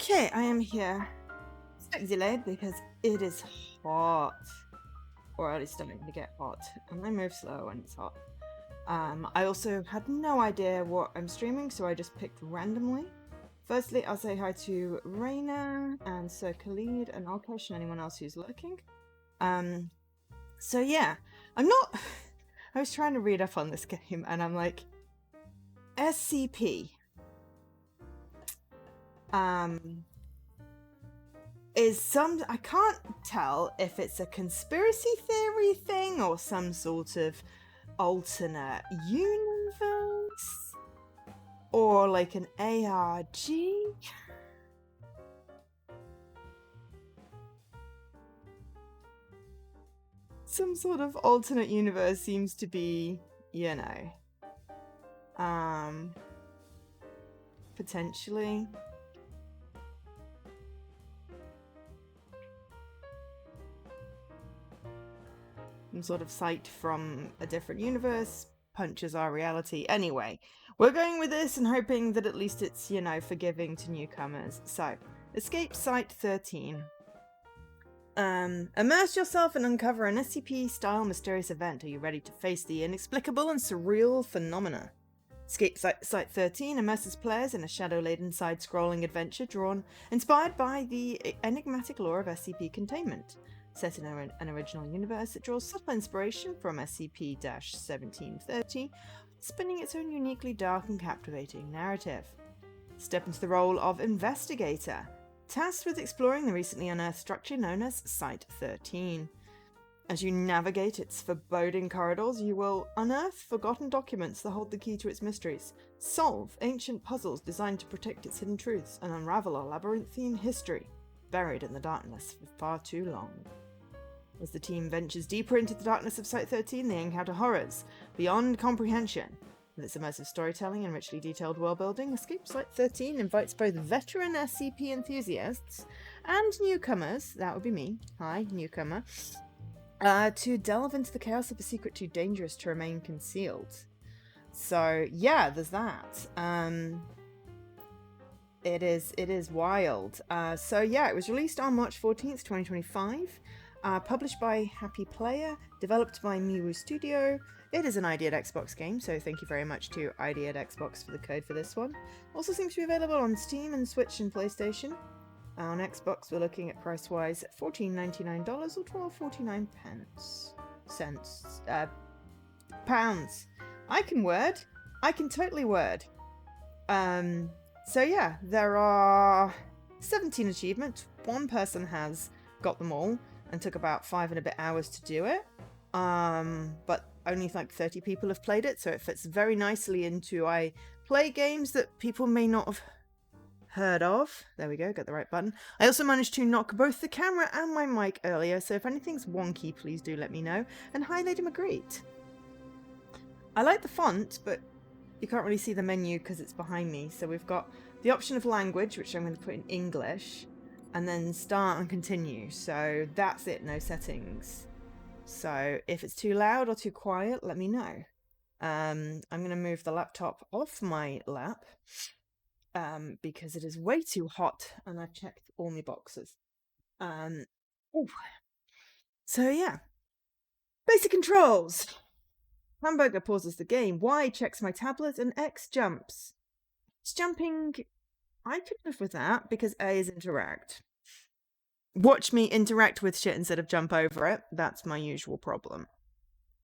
Okay, I am here. Slightly delayed because it is hot. Or at least starting to get hot. And I move slow when it's hot. I also had no idea what I'm streaming, so I just picked randomly. Firstly, I'll say hi to Raina and Sir Khalid and Alkesh and anyone else who's lurking. So yeah, I'm not... I was trying to read up on this game and I'm like... SCP. Is some... I can't tell if it's a conspiracy theory thing or some sort of alternate universe or like an ARG. Some sort of alternate universe seems to be, you know, potentially. Some sort of sight from a different universe punches our reality. Anyway, we're going with this and hoping that at least it's, you know, forgiving to newcomers. So, escape Site 13. Immerse yourself and uncover an SCP-style mysterious event. Are you ready to face the inexplicable and surreal phenomena? Escape Site 13 immerses players in a shadow-laden side-scrolling adventure inspired by the enigmatic lore of SCP containment. Set in an original universe, it draws subtle inspiration from SCP-1730, spinning its own uniquely dark and captivating narrative. Step into the role of investigator, tasked with exploring the recently unearthed structure known as Site 13. As you navigate its foreboding corridors, you will unearth forgotten documents that hold the key to its mysteries, solve ancient puzzles designed to protect its hidden truths, and unravel a labyrinthine history buried in the darkness for far too long. As the team ventures deeper into the darkness of Site 13, they encounter horrors beyond comprehension. With its immersive storytelling and richly detailed world-building, Escape Site 13 invites both veteran SCP enthusiasts and newcomers, that would be me, hi, newcomer, to delve into the chaos of a secret too dangerous to remain concealed. So, yeah, there's that. It is wild. So, yeah, it was released on March 14th, 2025. Published by Happy Player, developed by Miwu Studio. It is an ID at Xbox game, so thank you very much to ID at Xbox for the code for this one. Also seems to be available on Steam and Switch and PlayStation. On Xbox, we're looking at price-wise $14.99 or £12.49 cents. Pounds. I can word. I can totally word. So yeah, there are 17 achievements. One person has got them all and took about 5 and a bit hours to do it. But only like 30 people have played it, so it fits very nicely into I play games that people may not have heard of. There we go, got the right button. I also managed to knock both the camera and my mic earlier, so if anything's wonky, please do let me know. And hi, Lady Magritte. I like the font, but you can't really see the menu because it's behind me. So we've got the option of language, which I'm going to put in English, and then start and continue. So that's it, no settings. So if it's too loud or too quiet, let me know. I'm going to move the laptop off my lap because it is way too hot and I've checked all my boxes. So yeah. Basic controls. Hamburger pauses the game. Y checks my tablet and X jumps. It's jumping... I could live with that because A is interact. Watch me interact with shit instead of jump over it. That's my usual problem.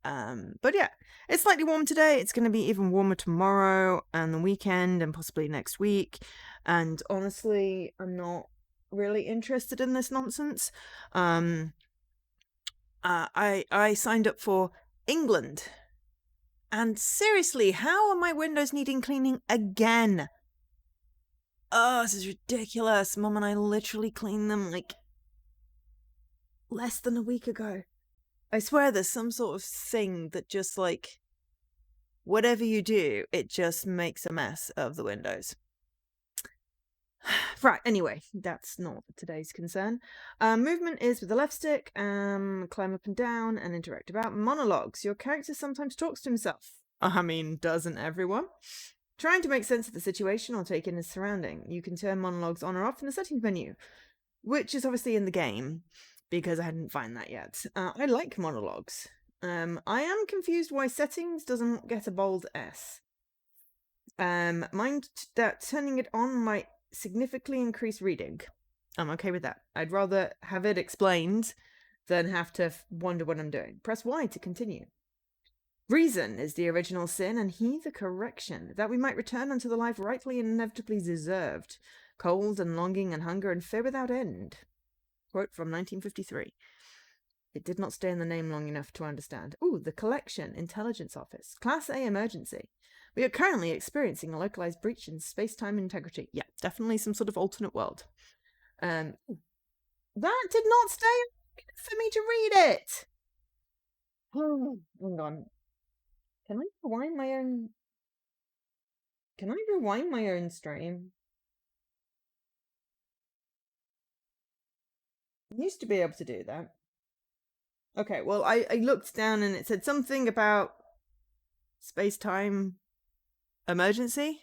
But yeah, it's slightly warm today. It's going to be even warmer tomorrow and the weekend and possibly next week. And honestly, I'm not really interested in this nonsense. I signed up for England. And seriously, how are my windows needing cleaning again? Oh, this is ridiculous. Mum and I literally cleaned them like less than a week ago. I swear there's some sort of thing that just like, whatever you do, it just makes a mess of the windows. Right, anyway, that's not today's concern. Movement is with the left stick, climb up and down, and interact about. Monologues. Your character sometimes talks to himself. I mean, doesn't everyone? Trying to make sense of the situation or take in his surrounding. You can turn monologues on or off in the settings menu, which is obviously in the game, because I didn't find that yet. I like monologues. I am confused why settings doesn't get a bold S. Mind that turning it on might significantly increase reading. I'm okay with that. I'd rather have it explained than have to wonder what I'm doing. Press Y to continue. Reason is the original sin, and he the correction, that we might return unto the life rightly and inevitably deserved. Cold and longing and hunger and fear without end. Quote from 1953. It did not stay in the name long enough to understand. Ooh, the collection, Intelligence Office. Class A emergency. We are currently experiencing a localized breach in space-time integrity. Yeah, definitely some sort of alternate world. That did not stay for me to read it. Oh, hang on. Can I rewind my own? Can I rewind my own stream? I used to be able to do that. Okay, well, I looked down and it said something about space-time emergency.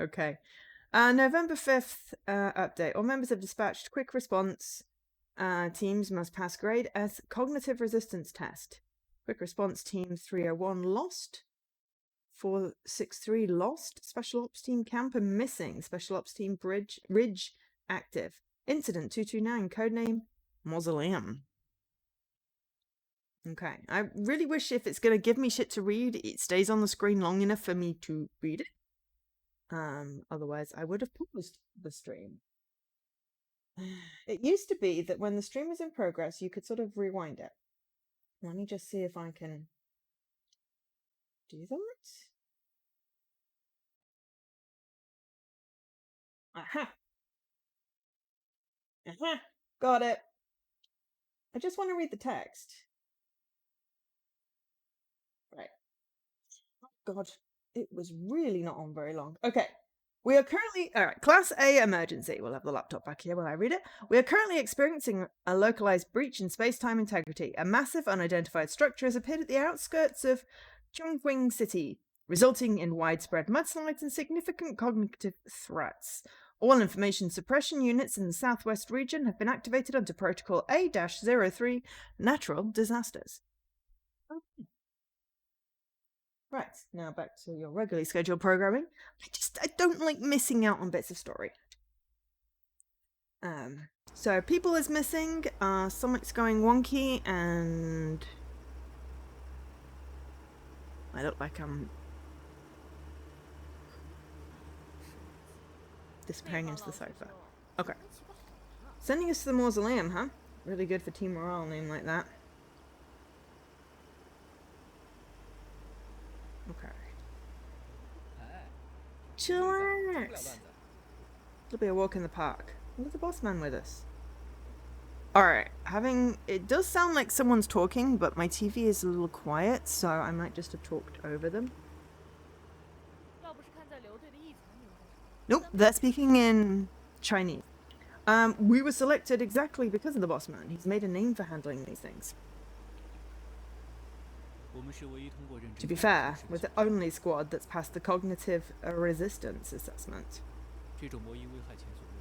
Okay. November 5th update. All members have dispatched quick response. Teams must pass grade as cognitive resistance test. Quick response team 301 lost. 463 lost. Special ops team camper missing. Special ops team ridge active. Incident 229 codename Mausoleum. Okay. I really wish if it's going to give me shit to read, it stays on the screen long enough for me to read it. Otherwise I would have paused the stream. It used to be that when the stream was in progress, you could sort of rewind it. Let me just see if I can do that. Aha! Aha! Got it. I just want to read the text. Right. Oh, God, it was really not on very long. Okay. We are currently, all right, Class A emergency. We'll have the laptop back here while I read it. We are currently experiencing a localized breach in space-time integrity. A massive unidentified structure has appeared at the outskirts of Chongqing City, resulting in widespread mudslides and significant cognitive threats. All information suppression units in the southwest region have been activated under Protocol A-03, Natural Disasters. Okay. Right, now back to your regularly scheduled programming. I don't like missing out on bits of story. So people is missing, something's going wonky, and I look like I'm disappearing into the sofa. Okay. Sending us to the mausoleum, huh? Really good for team morale, name like that. Okay. Chillax! It'll be a walk in the park. There's the boss man with us. Alright, it does sound like someone's talking, but my TV is a little quiet, so I might just have talked over them. Nope, they're speaking in Chinese. We were selected exactly because of the boss man. He's made a name for handling these things. To be fair, we're the only squad that's passed the cognitive resistance assessment.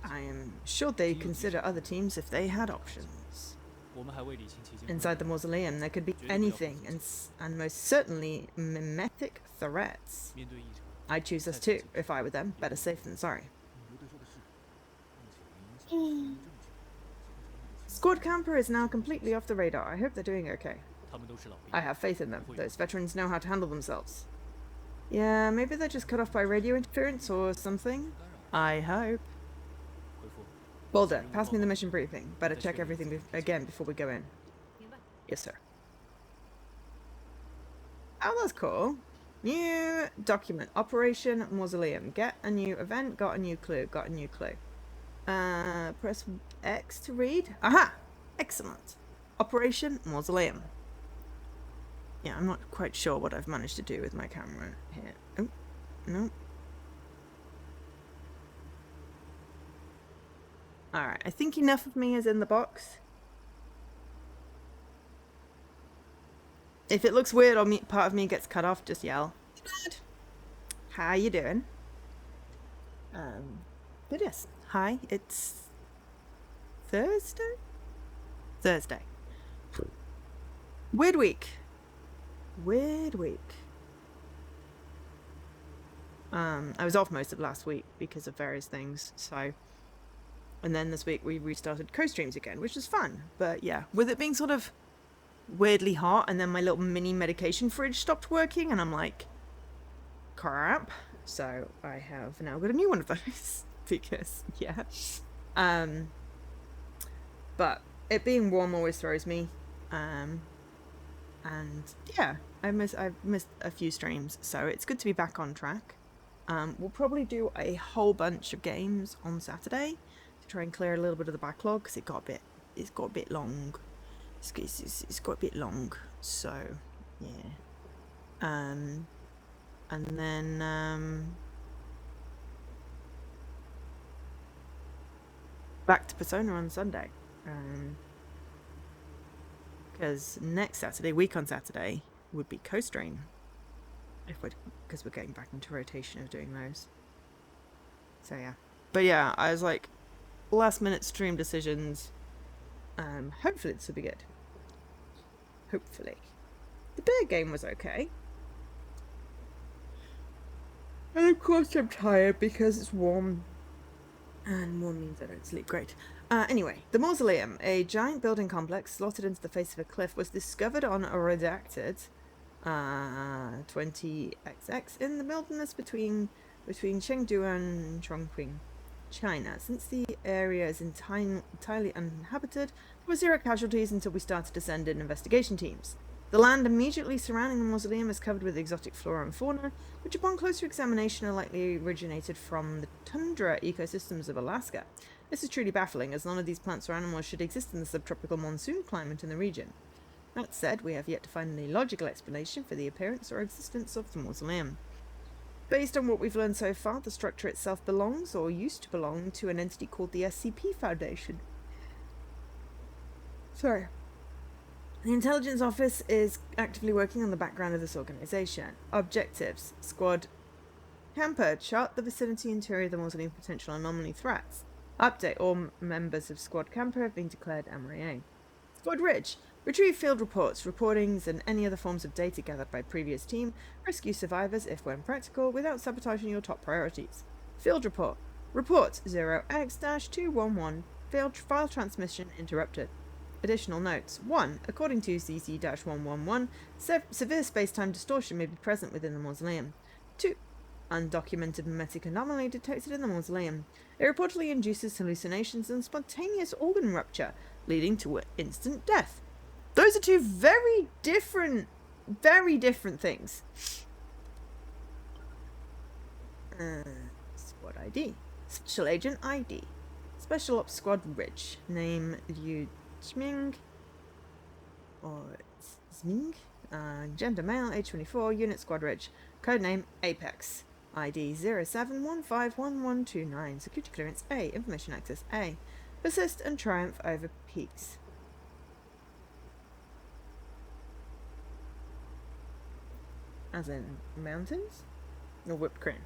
I am sure they'd consider other teams if they had options. Inside the mausoleum, there could be anything, and most certainly mimetic threats. I'd choose us too, if I were them. Better safe than sorry. Squad camper is now completely off the radar. I hope they're doing okay. I have faith in them. Those veterans know how to handle themselves. Yeah, maybe they're just cut off by radio interference or something. I hope. Boulder, pass me the mission briefing. Better check everything again before we go in. Yes, sir. Oh, that's cool. New document. Operation Mausoleum. Get a new event. Got a new clue. Got a new clue. Press X to read. Aha! Excellent. Operation Mausoleum. Yeah, I'm not quite sure what I've managed to do with my camera here. Oh, no. Alright, I think enough of me is in the box. If it looks weird or part of me gets cut off, just yell. How you doing? But yes, hi. It's Thursday. Thursday. Weird week. Weird week. I was off most of last week because of various things. So, and then this week we restarted co-streams again, which was fun. But yeah, with it being sort of weirdly hot, and then my little mini medication fridge stopped working, and I'm like, crap. So I have now got a new one of those because yeah. But it being warm always throws me. And yeah, I've missed a few streams, so it's good to be back on track. We'll probably do a whole bunch of games on Saturday to try and clear a little bit of the backlog because it's got a bit long. It's got a bit long, so yeah. And then back to Persona on Sunday. Because next Saturday, week on Saturday, would be co-stream. Because we're getting back into rotation of doing those. So yeah. But yeah, I was like, last minute stream decisions. Hopefully this will be good. Hopefully. The bear game was okay. And of course I'm tired because it's warm. And warm means I don't sleep great. Anyway, the mausoleum, a giant building complex slotted into the face of a cliff, was discovered on a redacted 20XX in the wilderness between Chengdu and Chongqing, China. Since the area is entirely uninhabited, there were 0 casualties until we started to send in investigation teams. The land immediately surrounding the mausoleum is covered with exotic flora and fauna, which upon closer examination are likely originated from the tundra ecosystems of Alaska. This is truly baffling, as none of these plants or animals should exist in the subtropical monsoon climate in the region. That said, we have yet to find any logical explanation for the appearance or existence of the mausoleum. Based on what we've learned so far, the structure itself belongs, or used to belong, to an entity called the SCP Foundation. Sorry. The Intelligence Office is actively working on the background of this organization. Objectives: Squad Camper, chart the vicinity interior of the mausoleum for potential anomaly threats. Update: all members of Squad Camper have been declared MIA. Squad Ridge, retrieve field reports, reportings, and any other forms of data gathered by previous team. Rescue survivors if when practical, without sabotaging your top priorities. Field report. Report 0x-211. File transmission interrupted. Additional notes. 1. According to CC-111, severe space-time distortion may be present within the mausoleum. 2. Undocumented mimetic anomaly detected in the mausoleum. It reportedly induces hallucinations and spontaneous organ rupture, leading to instant death. Those are two very different things. Squad ID. Special Agent ID. Special Ops Squad Ridge. Name Liu Xming. Or Xming. Gender male, age 24, Unit Squad Ridge. Codename Apex. ID 07151129. Security clearance A. Information access A. Persist and triumph over peace. As in mountains? Or whipped cream?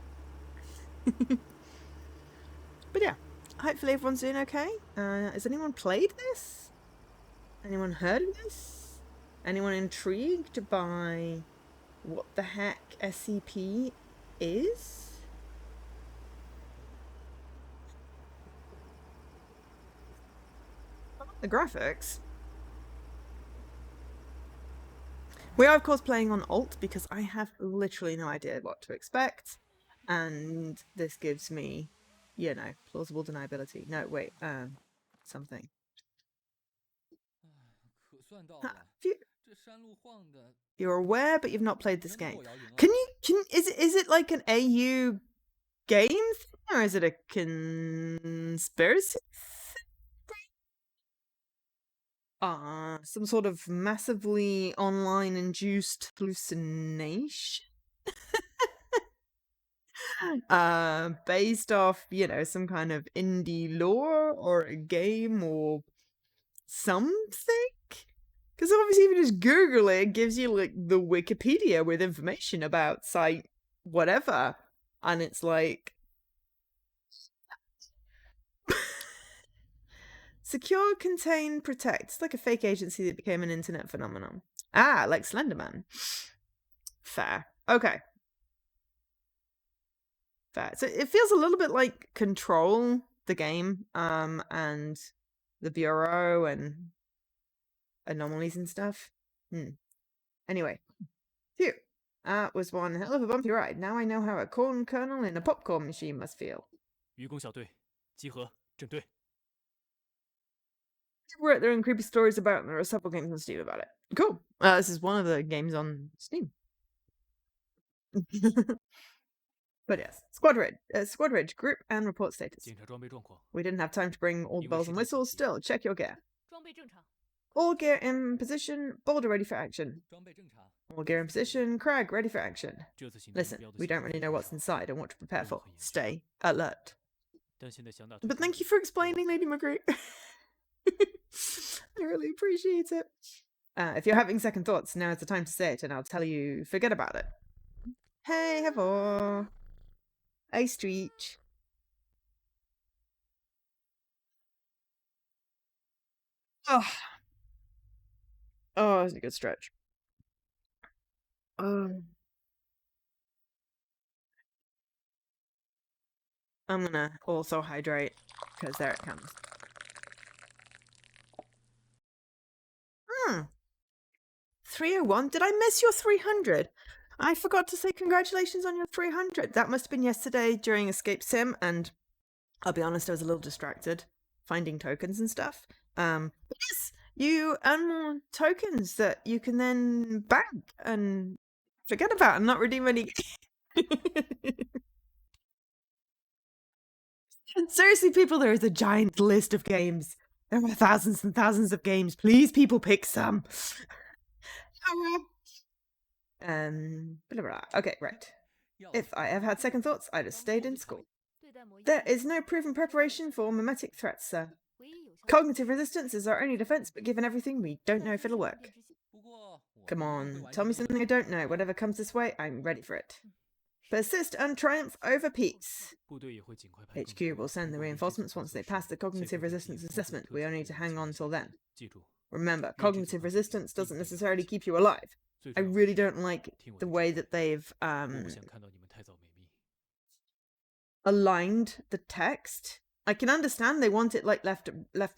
But yeah, hopefully everyone's doing okay. Has anyone played this? Anyone heard of this? Anyone intrigued by what the heck SCP is? The graphics. We are, of course, playing on Alt because I have literally no idea what to expect. And this gives me, you know, plausible deniability. No, wait, something. You're aware, but you've not played this game. Is it like an AU game thing, or is it a conspiracy? Some sort of massively online induced hallucination? Based off, you know, some kind of indie lore or a game or something? Because obviously, if you just Google it, it gives you like the Wikipedia with information about site whatever, and it's like secure, contain, protect. It's like a fake agency that became an internet phenomenon. Ah, like Slenderman. Fair. Okay. Fair. So it feels a little bit like Control, the game, and the Bureau and anomalies and stuff. Anyway, phew. That was one hell of a bumpy ride. Now I know how a corn kernel in a popcorn machine must feel. 愚公小队，集合，整队。 People wrote their own creepy stories about it, and there are several games on Steam about it. Cool. This is one of the games on Steam. But yes, Squad Ridge, group and report status. 检查装备状况。 We didn't have time to bring all the bells and whistles. Still, check your gear. 装备正常。 All gear in position, boulder ready for action. 装备正常。 All gear in position, crag ready for action. 这次行动目 Listen, 标的 we don't really know what's inside and what to prepare for. Stay alert. 但现在想打。 But thank you for explaining, Lady Marguerite. I really appreciate it. If you're having second thoughts, now is the time to say it, and I'll tell you, forget about it. Hey, Hevo. Hey, Street. Oh, that's a good stretch. I'm gonna also hydrate, because there it comes. 301? Did I miss your 300? I forgot to say congratulations on your 300. That must have been yesterday during Escape Sim, and I'll be honest, I was a little distracted finding tokens and stuff. But yes, you earn more tokens that you can then bank and forget about and not redeem any. Seriously, people, there is a giant list of games. There are thousands and thousands of games. Please, people, pick some. Blah, blah. Okay, right. If I ever had second thoughts, I'd have stayed in school. There is no proven preparation for mimetic threats, sir. Cognitive resistance is our only defense, but given everything, we don't know if it'll work. Come on, tell me something I don't know. Whatever comes this way, I'm ready for it. Persist and triumph over peace. HQ will send the reinforcements once they pass the cognitive resistance assessment. We only need to hang on till then. Remember, cognitive resistance doesn't necessarily keep you alive. I really don't like the way that they've aligned the text. I can understand they want it like left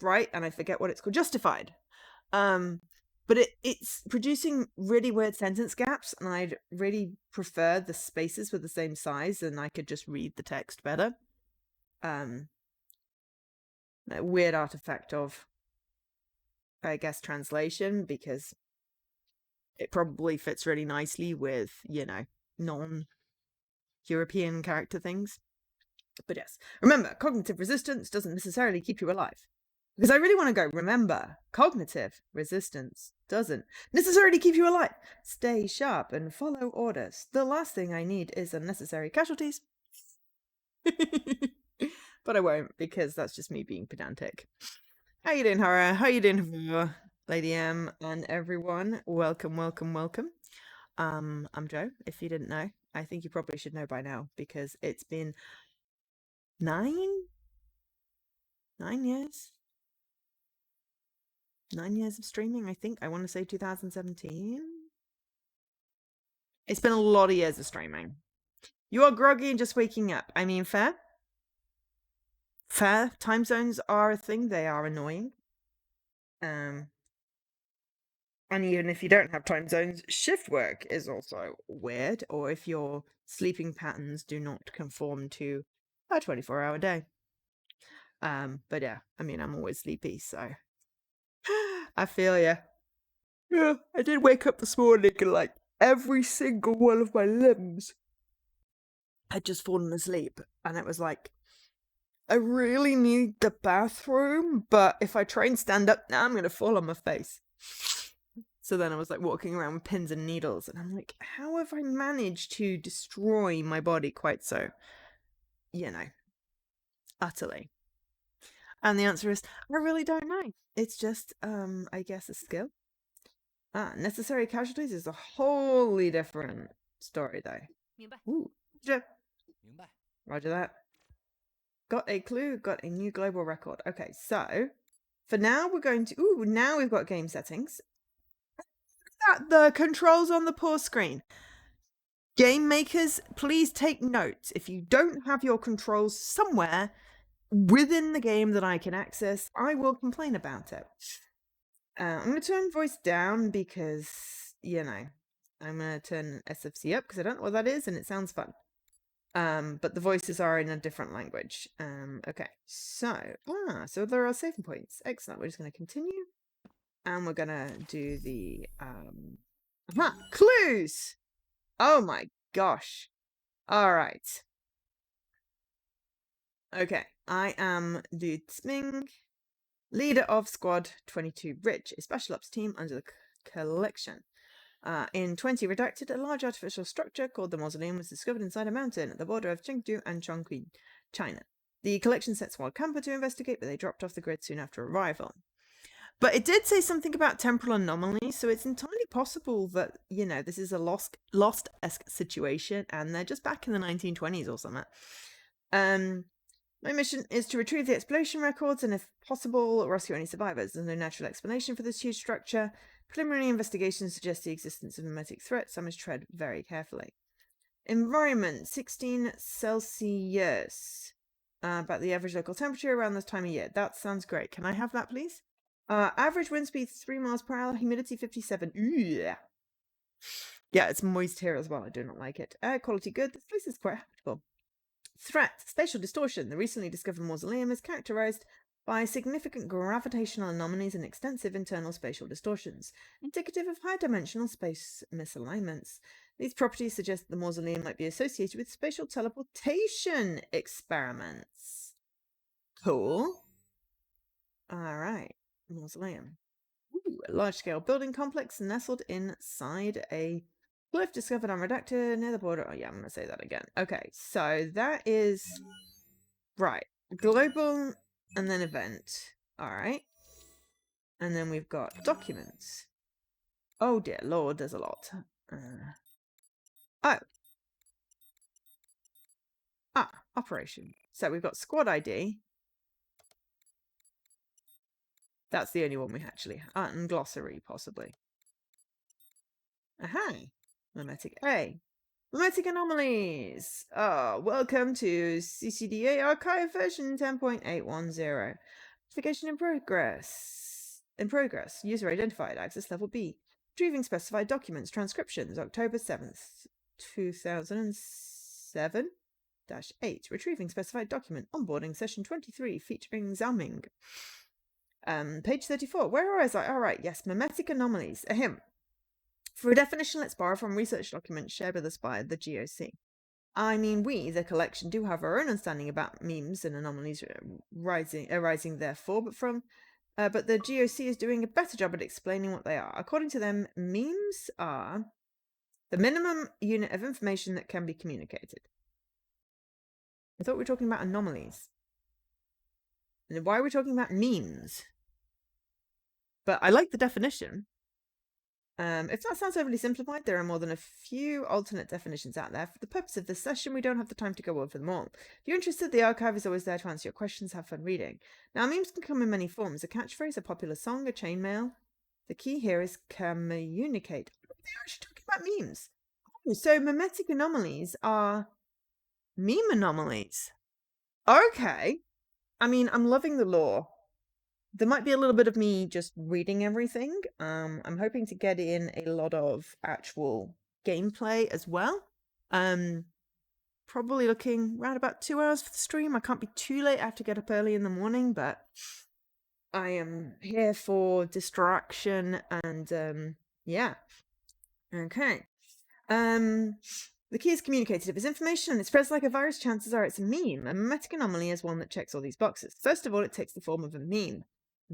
right, and I forget what it's called, justified. But it's producing really weird sentence gaps, and I'd really prefer the spaces were the same size and I could just read the text better. A weird artifact of, I guess, translation, because it probably fits really nicely with, you know, non-European character things. But yes, remember, cognitive resistance doesn't necessarily keep you alive. Because I really want to go, remember, cognitive resistance doesn't necessarily keep you alive. Stay sharp and follow orders. The last thing I need is unnecessary casualties. But I won't, because that's just me being pedantic. How you doing, Hara? How you doing, Lady M, and everyone? Welcome, welcome, welcome. I'm Joe, if you didn't know. I think you probably should know by now, because it's been 9 years? 9 years of streaming, I think. I want to say 2017. It's been a lot of years of streaming. You are groggy and just waking up. I mean, fair. Fair. Time zones are a thing. They are annoying. And even if you don't have time zones, shift work is also weird. Or if your sleeping patterns do not conform to a 24-hour day. But yeah, I mean, I'm always sleepy, so I feel ya. Yeah, I did wake up this morning and like every single one of my limbs had just fallen asleep, and it was like, I really need the bathroom, but if I try and stand up now, I'm gonna fall on my face. So then I was like walking around with pins and needles, and I'm like, how have I managed to destroy my body quite so, you know, utterly? And the answer is, I really don't know. It's just, I guess, a skill. Necessary casualties is a wholly different story, though. 明白。 Ooh, Roger. 明白。 Roger that. Got a clue, got a new global record. Okay, so for now we're going to... Ooh, now we've got game settings. The controls on the pause screen. Game makers, please take note. If you don't have your controls somewhere within the game that I can access, I will complain about it. I'm going to turn voice down because, you know, I'm going to turn SFC up because I don't know what that is and it sounds fun. But the voices are in a different language. Okay, so there are saving points. Excellent. We're just going to continue. And we're going to do the, clues! Oh my gosh. All right. Okay, I am Dude Sming, leader of Squad 22 Rich, a special ops team under the collection. In 20 Redacted, a large artificial structure called the Mausoleum was discovered inside a mountain at the border of Chengdu and Chongqing, China. The collection sent Squad Camper to investigate, but they dropped off the grid soon after arrival. But it did say something about temporal anomalies, so it's entirely possible that, you know, this is a lost-esque situation, and they're just back in the 1920s or something. My mission is to retrieve the exploration records and, if possible, rescue any survivors. There's no natural explanation for this huge structure. Preliminary investigations suggest the existence of mimetic threats. I must tread very carefully. Environment, 16 Celsius. About the average local temperature around this time of year. That sounds great. Can I have that, please? Average wind speed 3 miles per hour. Humidity 57. Ooh. Yeah, it's moist here as well. I do not like it. Air quality good. This place is quite habitable. Threat, spatial distortion. The recently discovered mausoleum is characterized by significant gravitational anomalies and extensive internal spatial distortions, indicative of high-dimensional space misalignments. These properties suggest that the mausoleum might be associated with spatial teleportation experiments. Cool. All right, mausoleum. Ooh, a large-scale building complex nestled inside a cliff discovered on Redacted near the border. Oh, yeah, I'm going to say that again. Okay, so that is... Right. Global and then event. All right. And then we've got documents. Oh, dear Lord, there's a lot. Operation. So we've got squad ID. That's the only one we actually have. And glossary, possibly. Aha. Mimetic A. Mimetic anomalies. Welcome to CCDA Archive version 10.810. Investigation in progress. User identified. Access level B. Retrieving specified documents. Transcriptions. October 7th, 2007-8. Retrieving specified document. Onboarding session 23 featuring Zalming. Page 34. Where was I? All right. Yes. Mimetic anomalies. Ahem. For a definition, let's borrow from research documents shared with us by the GOC. I mean, we, the collection, do have our own understanding about memes and anomalies arising therefore, but the GOC is doing a better job at explaining what they are. According to them, memes are the minimum unit of information that can be communicated. I thought we were talking about anomalies. And why are we talking about memes? But I like the definition. If that sounds overly simplified, there are more than a few alternate definitions out there. For the purpose of this session, we don't have the time to go over them all. If you're interested, the archive is always there to answer your questions. Have fun reading. Now, memes can come in many forms. A catchphrase, a popular song, a chainmail. The key here is communicate. They're actually talking about memes. Oh, so mimetic anomalies are meme anomalies. Okay. I mean, I'm loving the lore. There might be a little bit of me just reading everything. I'm hoping to get in a lot of actual gameplay as well. Probably looking around about 2 hours for the stream. I can't be too late. I have to get up early in the morning, but I am here for distraction and yeah. Okay. The key is communicated. If it's information and it spreads like a virus, chances are it's a meme. A mimetic anomaly is one that checks all these boxes. First of all, it takes the form of a meme.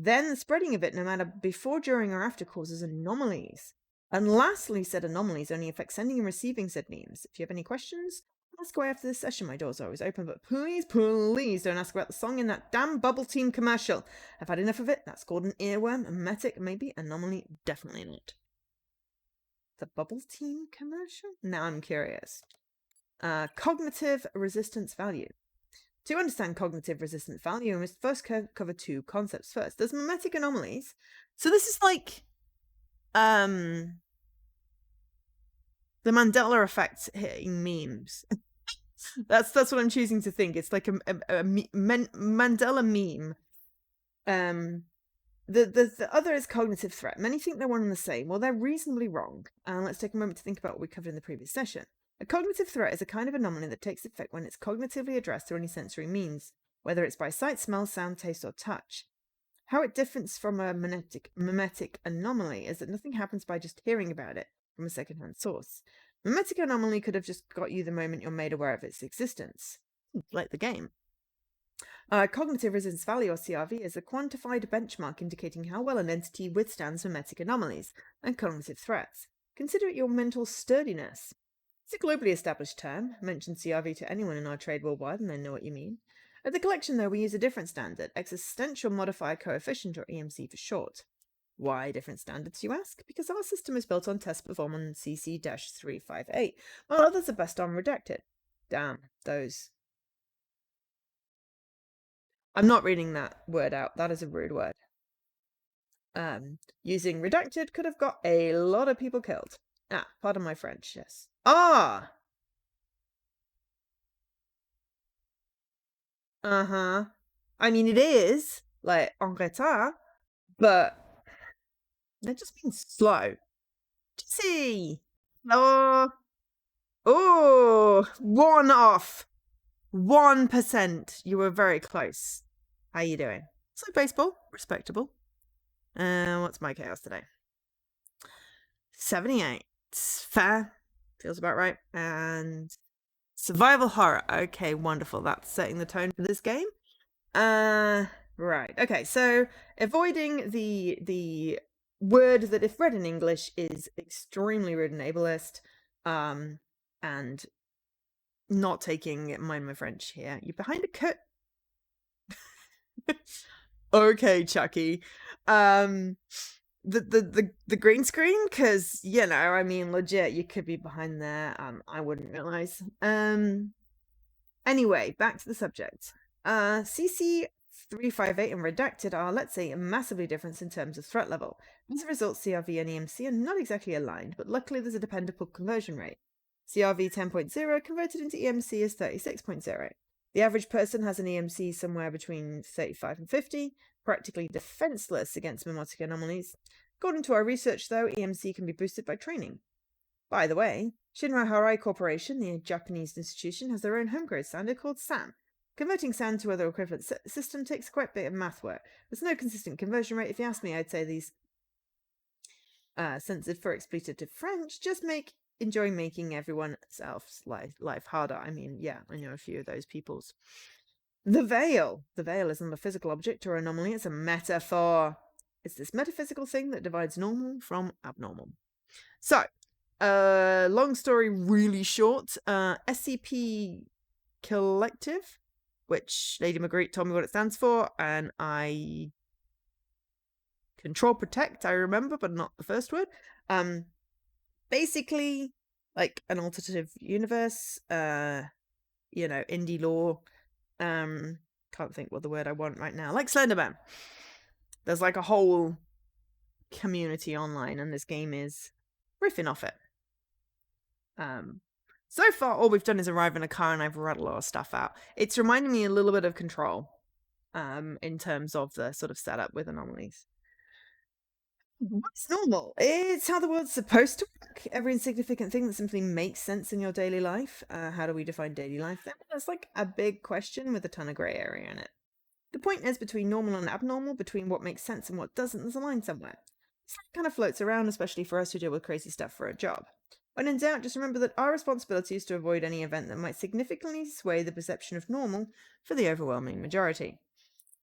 Then the spreading of it, no matter before, during, or after, causes anomalies. And lastly, said anomalies only affect sending and receiving said memes. If you have any questions, ask away after this session. My door's always open, but please, please don't ask about the song in that damn Bubble Team commercial. I've had enough of it. That's called an earworm, a mimetic, maybe, anomaly, definitely not. the Bubble Team commercial? Now I'm curious. Cognitive resistance value. To understand cognitive resistance value, we must first cover two concepts first. There's mimetic anomalies. So this is like the Mandela effect hitting memes. that's what I'm choosing to think. It's like a Mandela meme. The other is cognitive threat. Many think they're one and the same. Well, they're reasonably wrong. Let's take a moment to think about what we covered in the previous session. A cognitive threat is a kind of anomaly that takes effect when it's cognitively addressed through any sensory means, whether it's by sight, smell, sound, taste, or touch. How it differs from a mimetic anomaly is that nothing happens by just hearing about it from a secondhand source. Mimetic anomaly could have just got you the moment you're made aware of its existence, like the game. Cognitive resistance value, or CRV, is a quantified benchmark indicating how well an entity withstands mimetic anomalies and cognitive threats. Consider it your mental sturdiness. It's a globally established term. Mention CRV to anyone in our trade worldwide and they know what you mean. At the collection, though, we use a different standard, existential modifier coefficient, or EMC for short. Why different standards, you ask? Because our system is built on test perform on CC-358, while others are best on redacted. Damn, those. I'm not reading that word out. That is a rude word. Using redacted could have got a lot of people killed. Pardon my French, yes. Uh-huh. I mean, it is, like, en retard, but that just means slow. See. Oh. One off. 1%. You were very close. How you doing? So baseball, respectable. What's my chaos today? 78. Fair. Feels about right. And survival horror. Okay, wonderful. That's setting the tone for this game. Right. Okay, so avoiding the word that, if read in English, is extremely rude and ableist, and not taking, mind my French here. You're behind a curtain. Okay, Chucky. The green screen, because, you know, I mean, legit, you could be behind there. I wouldn't realize. Anyway, back to the subject. CC-358 and redacted are, let's say, massively different in terms of threat level. As a result, CRV and EMC are not exactly aligned, but luckily there's a dependable conversion rate. CRV 10.0 converted into EMC is 36.0. The average person has an EMC somewhere between 35 and 50, practically defenseless against mimetic anomalies. According to our research, though, EMC can be boosted by training. By the way, Shinra Harai Corporation, the Japanese institution, has their own homegrown standard called SAM. Converting SAM to other equivalent system takes quite a bit of math work. There's no consistent conversion rate. If you ask me, I'd say these censored for expletive French just enjoy making everyone else's life harder. I mean, yeah, I know a few of those peoples. The veil. The veil isn't a physical object or anomaly, it's a metaphor. It's this metaphysical thing that divides normal from abnormal. So, long story really short, SCP Collective, which Lady Marguerite told me what it stands for, and I control protect, I remember, but not the first word. Basically, like an alternative universe, indie lore. Can't think what the word I want right now. Like Slenderman. There's like a whole community online, and this game is riffing off it. So far, all we've done is arrive in a car, and I've read a lot of stuff out. It's reminding me a little bit of Control, in terms of the sort of setup with anomalies. What's normal? It's how the world's supposed to work. Every insignificant thing that simply makes sense in your daily life. How do we define daily life then? That's like a big question with a ton of grey area in it. The point is, between normal and abnormal, between what makes sense and what doesn't, there's a line somewhere. This line kind of floats around, especially for us who deal with crazy stuff for a job. When in doubt, just remember that our responsibility is to avoid any event that might significantly sway the perception of normal for the overwhelming majority.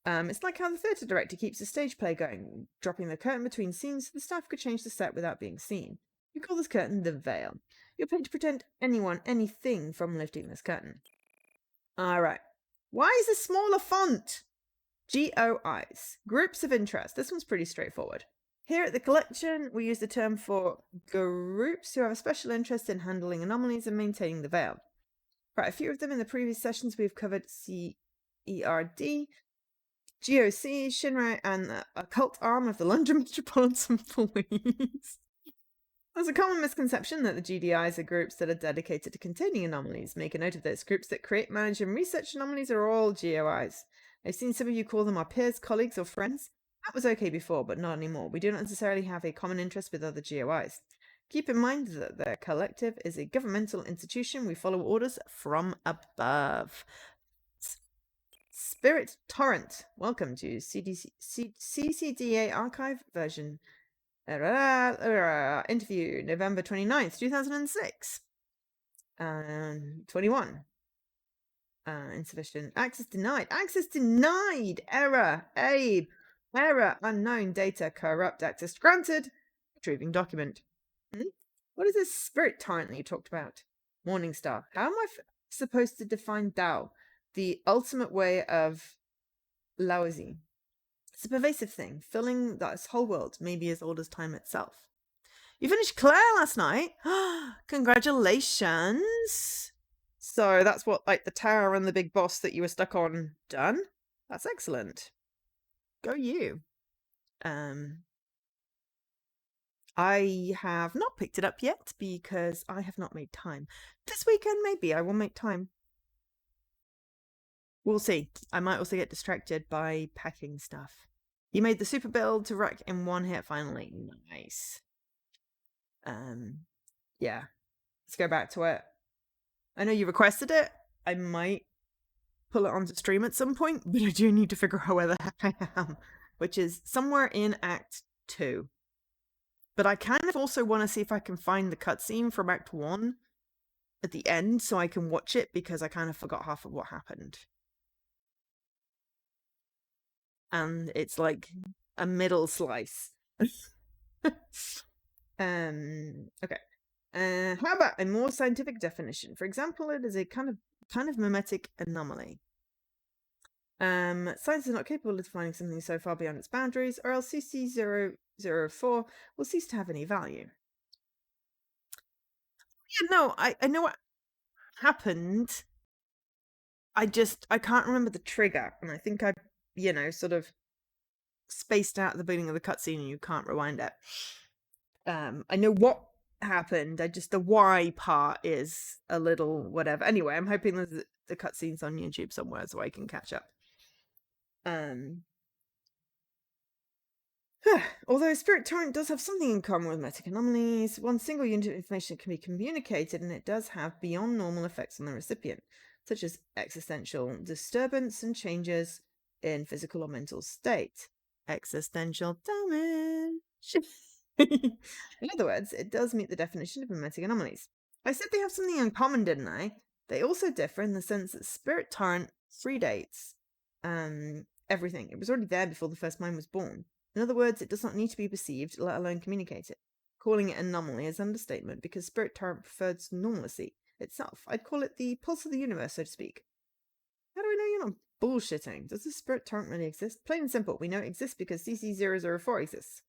It's like how the theatre director keeps the stage play going, dropping the curtain between scenes so the staff could change the set without being seen. We call this curtain the veil. You're paid to prevent anything from lifting this curtain. Alright. Why is a smaller font? GOIs. Groups of interest. This one's pretty straightforward. Here at the collection, we use the term for groups who have a special interest in handling anomalies and maintaining the veil. Quite a few of them in the previous sessions we've covered CERD, GOC, Shinra, and the occult arm of the London Metropolitan Police. There's a common misconception that the GDIs are groups that are dedicated to containing anomalies. Make a note of this. Groups that create, manage, and research anomalies are all GOIs. I've seen some of you call them our peers, colleagues, or friends. That was okay before, but not anymore. We do not necessarily have a common interest with other GOIs. Keep in mind that the collective is a governmental institution. We follow orders from above. Spirit Torrent, welcome to CCDA Archive version. Interview, November 29th, 2006. 21. Insufficient. Access denied. Access denied. Error. Abe. Error. Unknown data. Corrupt. Access granted. Retrieving document. What is this spirit torrent that you talked about? Morningstar. How am I supposed to define Dao? The ultimate way of Laozi. It's a pervasive thing, filling this whole world, maybe as old as time itself. You finished Claire last night? Congratulations! So that's what, like, the tower and the big boss that you were stuck on done? That's excellent. Go you. I have not picked it up yet because I have not made time. This weekend, maybe I will make time. We'll see. I might also get distracted by packing stuff. You made the super build to wreck in one hit finally. Nice. Yeah. Let's go back to it. I know you requested it. I might pull it onto stream at some point, but I do need to figure out where the heck I am, which is somewhere in Act 2. But I kind of also want to see if I can find the cutscene from Act 1 at the end so I can watch it, because I kind of forgot half of what happened. And it's like a middle slice. Okay. How about a more scientific definition? For example, it is a kind of mimetic anomaly. Science is not capable of defining something so far beyond its boundaries, or else CC004 will cease to have any value. Yeah, no, I know what happened. I can't remember the trigger, and I think I, sort of spaced out at the beginning of the cutscene and you can't rewind it. I know what happened, the why part is a little whatever. Anyway, I'm hoping there's the cutscenes on YouTube somewhere so I can catch up. Although Spirit Torrent does have something in common with metic anomalies, one single unit of information can be communicated, and it does have beyond normal effects on the recipient, such as existential disturbance and changes in physical or mental state. Existential damage. In other words, it does meet the definition of memetic anomalies. I said they have something in common, didn't I? They also differ in the sense that Spirit Torrent predates everything. It was already there before the first mind was born. In other words, it does not need to be perceived, let alone communicated. Calling it anomaly is understatement, because Spirit Torrent prefers normalcy itself. I'd call it the pulse of the universe, so to speak. How do I know you're not bullshitting? Does the Spirit Torrent really exist? Plain and simple, we know it exists because CC004 exists.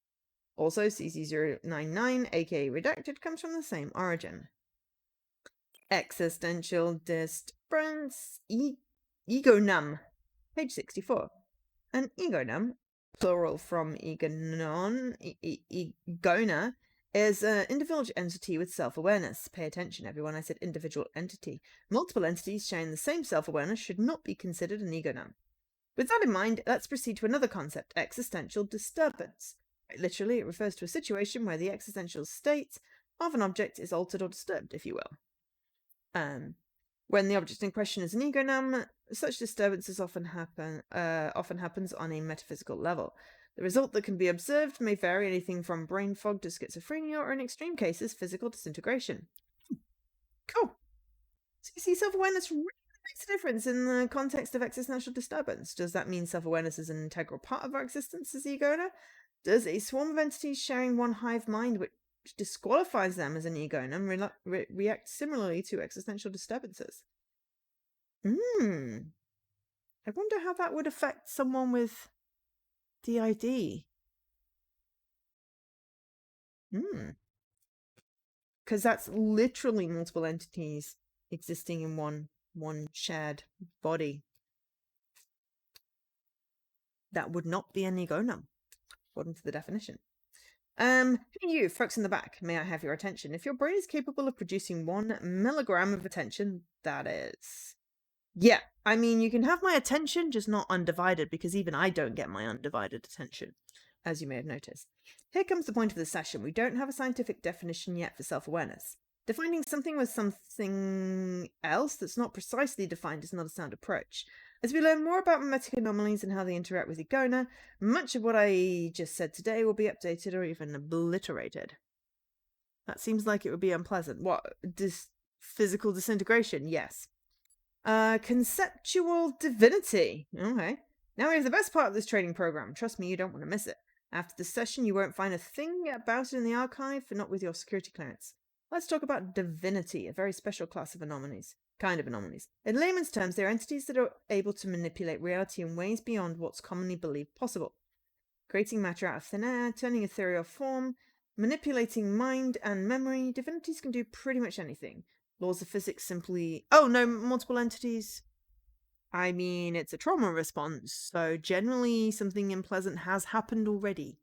Also, CC099, aka Redacted, comes from the same origin. Existential disturbance, egonum, page 64. An egonum, plural from egonon, egona, is an individual entity with self-awareness. Pay attention, everyone, I said individual entity. Multiple entities sharing the same self-awareness should not be considered an egonom. With that in mind, let's proceed to another concept, existential disturbance. Literally, it refers to a situation where the existential state of an object is altered or disturbed, if you will. When the object in question is an egonom, such disturbances often happens on a metaphysical level. The result that can be observed may vary anything from brain fog to schizophrenia, or in extreme cases, physical disintegration. Cool. So you see, self-awareness really makes a difference in the context of existential disturbance. Does that mean self-awareness is an integral part of our existence as egona? Does a swarm of entities sharing one hive mind, which disqualifies them as an egonom, react similarly to existential disturbances? I wonder how that would affect someone with DID. Because that's literally multiple entities existing in one shared body. That would not be a Nigonum, according to the definition. Hey you, folks in the back, may I have your attention? If your brain is capable of producing 1 milligram of attention, that is... Yeah, I mean, you can have my attention, just not undivided, because even I don't get my undivided attention, as you may have noticed. Here comes the point of the session. We don't have a scientific definition yet for self-awareness. Defining something with something else that's not precisely defined is not a sound approach. As we learn more about mimetic anomalies and how they interact with Igona, much of what I just said today will be updated or even obliterated. That seems like it would be unpleasant. What? Physical disintegration? Yes. Conceptual divinity. Okay. Now we have the best part of this training program. Trust me, you don't want to miss it. After this session, you won't find a thing about it in the archive, but not with your security clearance. Let's talk about divinity, a very special class of anomalies. Kind of anomalies. In layman's terms, they're entities that are able to manipulate reality in ways beyond what's commonly believed possible. Creating matter out of thin air, turning ethereal form, manipulating mind and memory, divinities can do pretty much anything. Laws of physics simply... Oh, no, multiple entities. I mean, it's a trauma response, so generally something unpleasant has happened already.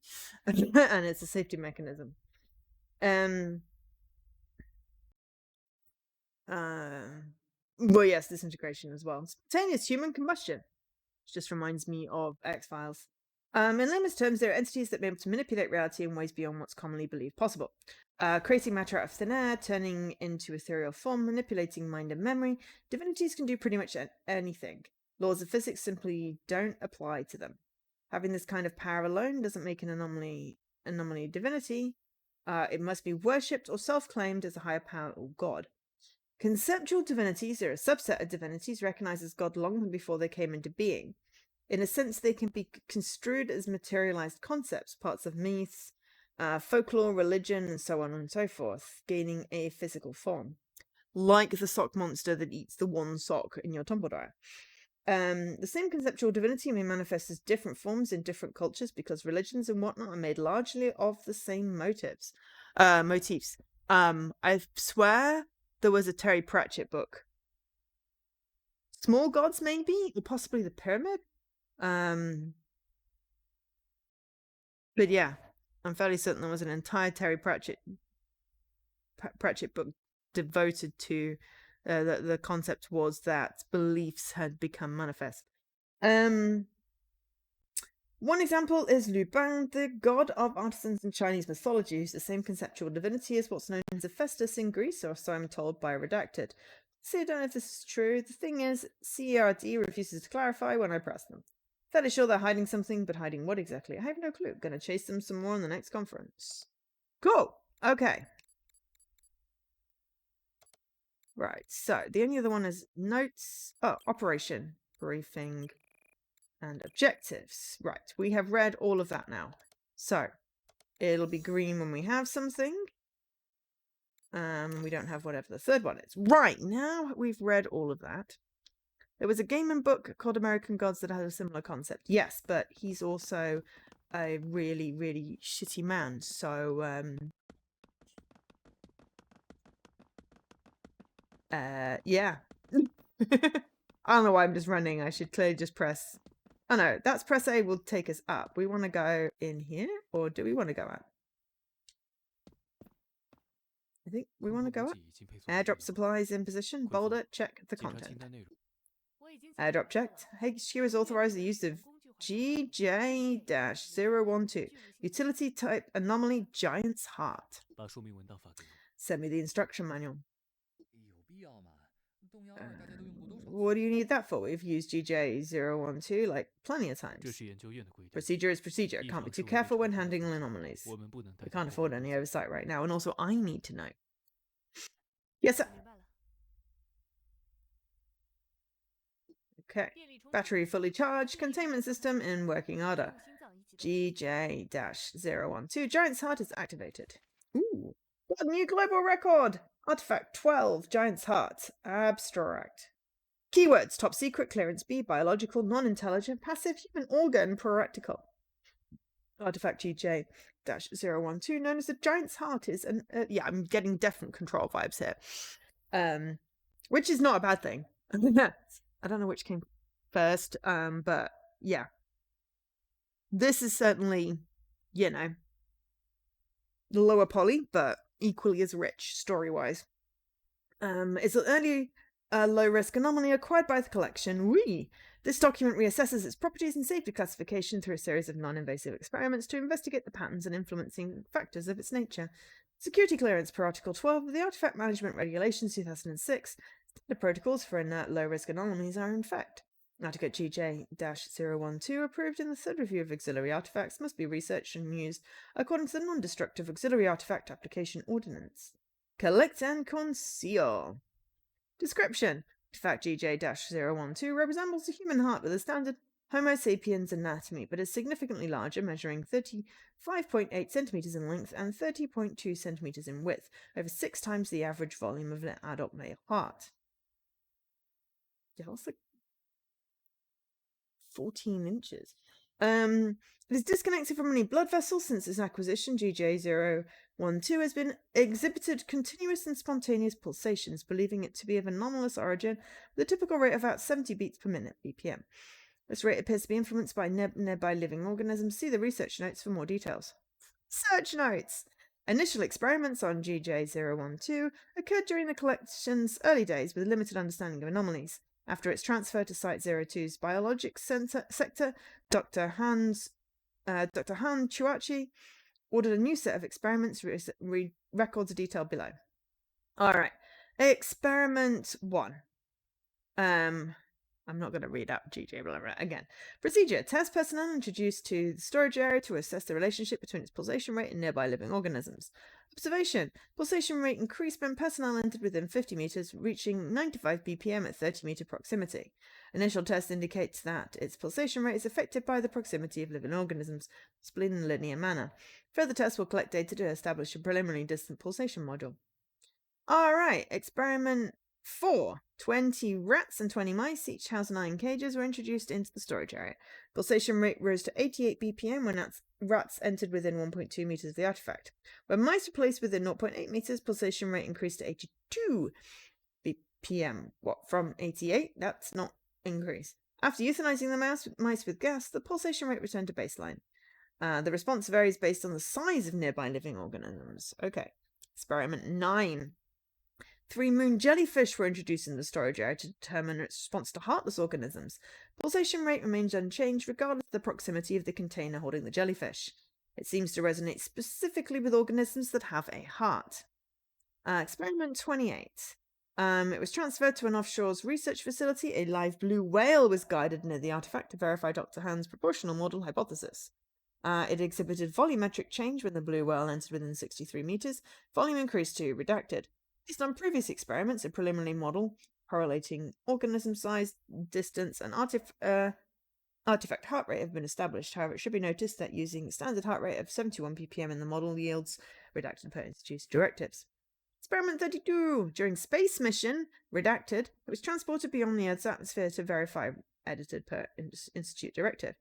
And it's a safety mechanism. Well, yes, disintegration as well. Spontaneous human combustion. Which just reminds me of X-Files. In layman's terms, there are entities that are able to manipulate reality in ways beyond what's commonly believed possible. Creating matter out of thin air, turning into ethereal form, manipulating mind and memory. Divinities can do pretty much anything. Laws of physics simply don't apply to them. Having this kind of power alone doesn't make an anomaly divinity. It must be worshipped or self-claimed as a higher power or god. Conceptual divinities are a subset of divinities recognized as God long before they came into being. In a sense, they can be construed as materialized concepts, parts of myths, folklore, religion, and so on and so forth, gaining a physical form. Like the sock monster that eats the one sock in your tumble dryer. The same conceptual divinity may manifest as different forms in different cultures because religions and whatnot are made largely of the same motifs. I swear there was a Terry Pratchett book. Small Gods, maybe? Or possibly The Pyramid? But yeah, I'm fairly certain there was an entire Terry Pratchett book devoted to the concept was that beliefs had become manifest. One example is Lubin, the god of artisans in Chinese mythology, who's the same conceptual divinity as what's known as Hephaestus in Greece, or so I'm told by Redacted. See, I don't know if this is true. The thing is, CERD refuses to clarify when I press them. Fairly sure they're hiding something, but hiding what exactly? I have no clue. Gonna chase them some more in the next conference. Cool. Okay. Right, so the only other one is notes. Oh, operation, briefing, and objectives. Right, we have read all of that now. So, it'll be green when we have something. We don't have whatever the third one is. Right, now we've read all of that. There was a game and book called American Gods that had a similar concept. Yes, but he's also a really, really shitty man. So, yeah. I don't know why I'm just running. I should clearly just press... Oh no, that's press A will take us up. We want to go in here, or do we want to go up? I think we want to go up. Airdrop supplies in position. Boulder, check the content. Airdrop checked. HQ has authorized the use of GJ-012. Utility type anomaly Giant's Heart. Send me the instruction manual. What do you need that for? We've used GJ-012 like plenty of times. Procedure is procedure. Can't be too careful when handling anomalies. We can't afford any oversight right now, and also I need to know. Yes, sir. Okay. Battery fully charged. Containment system in working order. GJ-012. Giant's Heart is activated. Ooh. What a new global record! Artifact 12. Giant's Heart. Abstract. Keywords: top secret, clearance B, biological, non-intelligent, passive, human organ, practical. Artifact GJ. GJ-012, known as the Giant's Heart, is yeah, I'm getting definite control vibes here. Which is not a bad thing. I don't know which came first, but yeah. This is certainly, you know, lower poly, but equally as rich story-wise. It's an early low-risk anomaly acquired by the collection. This document reassesses its properties and safety classification through a series of non-invasive experiments to investigate the patterns and influencing factors of its nature. Security clearance per Article 12 of the Artifact Management Regulations 2006. The protocols for inert low-risk anomalies are in effect. Article GJ-012, approved in the third review of auxiliary artifacts, must be researched and used according to the Non-Destructive Auxiliary Artifact Application Ordinance. Collect and conceal. Description. Artifact GJ-012 resembles a human heart with a standard Homo sapiens anatomy, but is significantly larger, measuring 35.8 centimeters in length and 30.2 centimeters in width, over 6 times the average volume of an adult male heart. Yeah, that's like 14 inches. It is disconnected from any blood vessels since its acquisition. GJ-012 has been exhibited continuous and spontaneous pulsations, believing it to be of anomalous origin, with a typical rate of about 70 beats per minute, BPM. This rate appears to be influenced by nearby living organisms. See the research notes for more details. Search notes! Initial experiments on GJ-012 occurred during the collection's early days with limited understanding of anomalies. After its transfer to Site-02's biologics sector, Dr. Han Chuachi ordered a new set of experiments. Records are detailed below. Alright, Experiment 1. I'm not going to read out GJ blah, blah, again. Procedure. Test personnel introduced to the storage area to assess the relationship between its pulsation rate and nearby living organisms. Observation. Pulsation rate increased when personnel entered within 50 meters, reaching 95 BPM at 30 meter proximity. Initial test indicates that its pulsation rate is affected by the proximity of living organisms, split in a linear manner. Further tests will collect data to establish a preliminary distant pulsation module. Alright, Experiment 4. 20 rats and 20 mice, each housed in iron cages, were introduced into the storage area. Pulsation rate rose to 88 BPM when rats entered within 1.2 meters of the artifact. When mice were placed within 0.8 meters, pulsation rate increased to 82 BPM. What, from 88? That's not increase. After euthanizing the mice with gas, the pulsation rate returned to baseline. The response varies based on the size of nearby living organisms. Okay. Experiment 9. 3 moon jellyfish were introduced in the storage area to determine its response to heartless organisms. Pulsation rate remains unchanged regardless of the proximity of the container holding the jellyfish. It seems to resonate specifically with organisms that have a heart. Experiment 28. It was transferred to an offshore's research facility. A live blue whale was guided near the artifact to verify Dr. Han's proportional model hypothesis. It exhibited volumetric change when the blue whale entered within 63 meters. Volume increased to redacted. Based on previous experiments, a preliminary model correlating organism size, distance, and artifact heart rate have been established. However, it should be noticed that using standard heart rate of 71 ppm in the model yields redacted per institute's directives. Experiment 32. During space mission, redacted, it was transported beyond the Earth's atmosphere to verify edited per institute directive.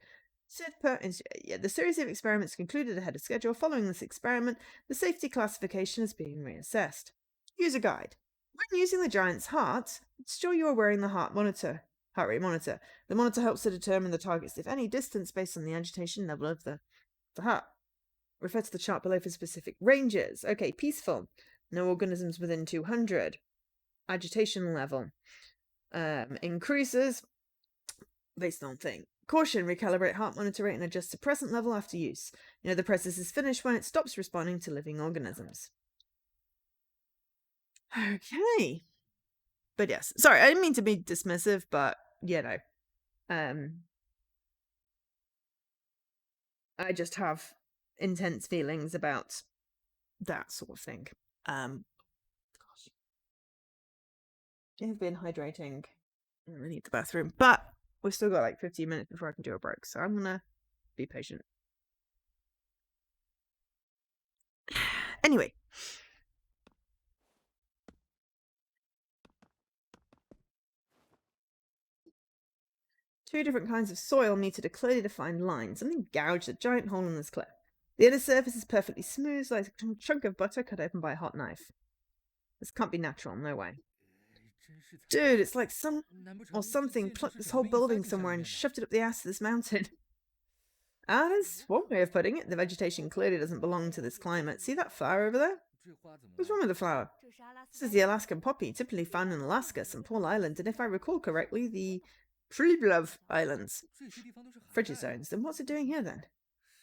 The series of experiments concluded ahead of schedule. Following this experiment, the safety classification is being reassessed. User guide. When using the Giant's Heart, ensure you are wearing the heart rate monitor. The monitor helps to determine the target's, if any, distance based on the agitation level of the heart. Refer to the chart below for specific ranges. Okay, peaceful. No organisms within 200. Agitation level increases based on thing. Caution, recalibrate heart monitor rate and adjust suppressant level after use. You know the process is finished when it stops responding to living organisms. Okay. But yes, sorry, I didn't mean to be dismissive, but, you know, I just have intense feelings about that sort of thing. Gosh. I have been hydrating. I really need the bathroom, but we've still got like 15 minutes before I can do a break, so I'm gonna be patient. Anyway. Two different kinds of soil meet at a clearly defined line. Something gouged a giant hole in this cliff. The inner surface is perfectly smooth, like a chunk of butter cut open by a hot knife. This can't be natural, no way. Dude, it's like something plucked this whole building somewhere and shoved it up the ass of this mountain. That's one way of putting it. The vegetation clearly doesn't belong to this climate. See that flower over there? What's wrong with the flower? This is the Alaskan poppy, typically found in Alaska, St. Paul Island, and if I recall correctly, the Pribilof Islands. Frigid zones. Then what's it doing here then?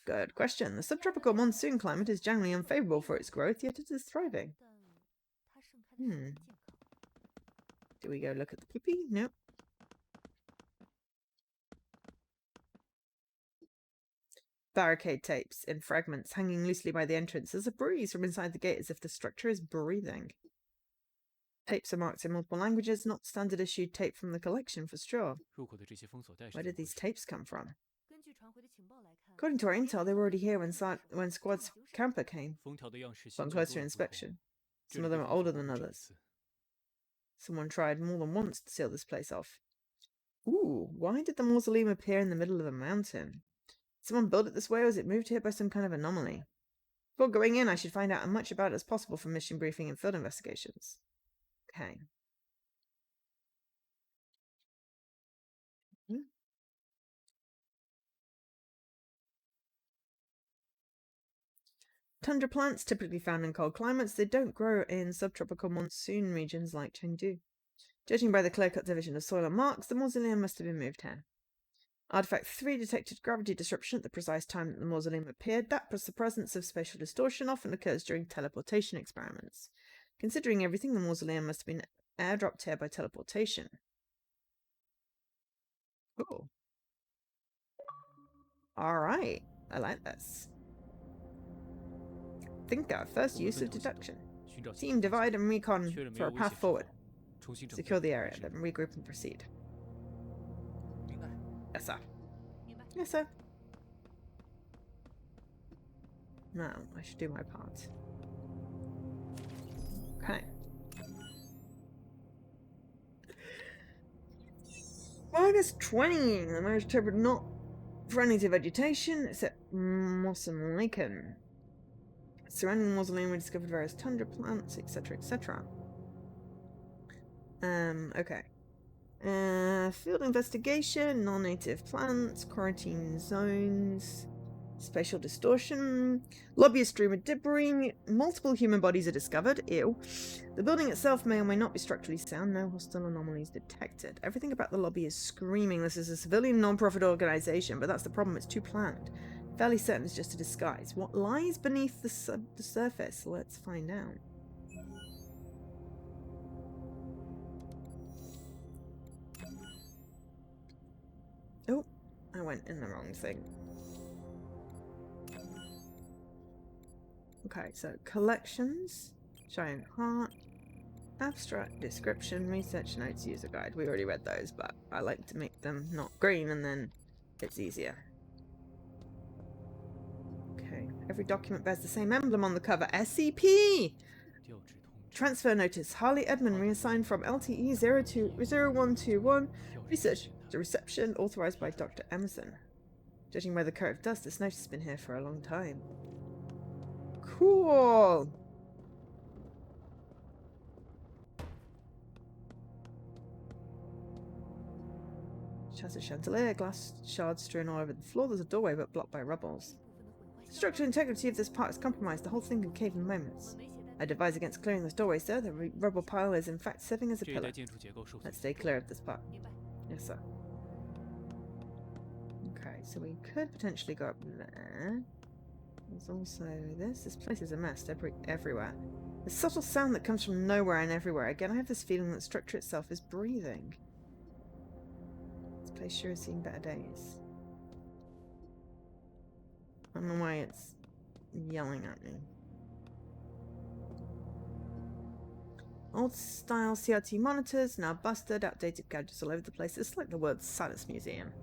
Good question. The subtropical monsoon climate is generally unfavorable for its growth, yet it is thriving. Do we go look at the poppy? Nope. Barricade tapes in fragments hanging loosely by the entrance. There's a breeze from inside the gate as if the structure is breathing. Tapes are marked in multiple languages, not standard issued tape from the collection for sure. Where did these tapes come from? According to our intel, they were already here when Squad's camper came. On closer inspection. Some of them are older than others. Someone tried more than once to seal this place off. Ooh, why did the mausoleum appear in the middle of the mountain? Someone built it this way, or was it moved here by some kind of anomaly? Before going in, I should find out as much about it as possible from mission briefing and field investigations. Okay. Tundra plants, typically found in cold climates, they don't grow in subtropical monsoon regions like Chengdu. Judging by the clear-cut division of soil and marks, the mausoleum must have been moved here. Artifact 3 detected gravity disruption at the precise time that the mausoleum appeared. That plus the presence of spatial distortion often occurs during teleportation experiments. Considering everything, the mausoleum must have been airdropped here by teleportation. Cool. Alright, I like this. Thinker, first use of deduction. Team divide and recon for a path forward. Secure the area, then regroup and proceed. Yes, sir. Yes, sir. Now, I should do my part. Okay. Minus 20. The marriage tempered not friendly to vegetation, except moss and lichen. Surrounding the mausoleum, we discovered various tundra plants, etc., etc. Okay. Field investigation, non-native plants, quarantine zones, spatial distortion, lobbyist stream of debris, multiple human bodies are discovered, ew. The building itself may or may not be structurally sound, no hostile anomalies detected. Everything about the lobby is screaming this is a civilian non-profit organization, but that's the problem, it's too planned. Fairly certain it's just a disguise. What lies beneath the surface? Let's find out. Oh, I went in the wrong thing. Okay, so collections, giant heart, abstract description, research notes, user guide. We already read those, but I like to make them not green and then it's easier. Okay, every document bears the same emblem on the cover. SCP! Transfer notice. Harley Edmund reassigned from LTE 0121. Research to reception authorized by Dr. Emerson. Judging by the coat of dust, this notice has been here for a long time. Cool! Shattered chandelier, glass shards strewn all over the floor. There's a doorway but blocked by rubbles. The structural integrity of this part is compromised. The whole thing could cave in moments. I advise against clearing this doorway, sir. The rubble pile is in fact serving as a pillar. Let's stay clear of this part. Yes, sir. Okay, so we could potentially go up there. There's also this. This place is a mess everywhere. The subtle sound that comes from nowhere and everywhere. Again, I have this feeling that the structure itself is breathing. This place sure has seen better days. I don't know why it's yelling at me. Old style CRT monitors, now busted, outdated gadgets all over the place. It's like the world's saddest museum.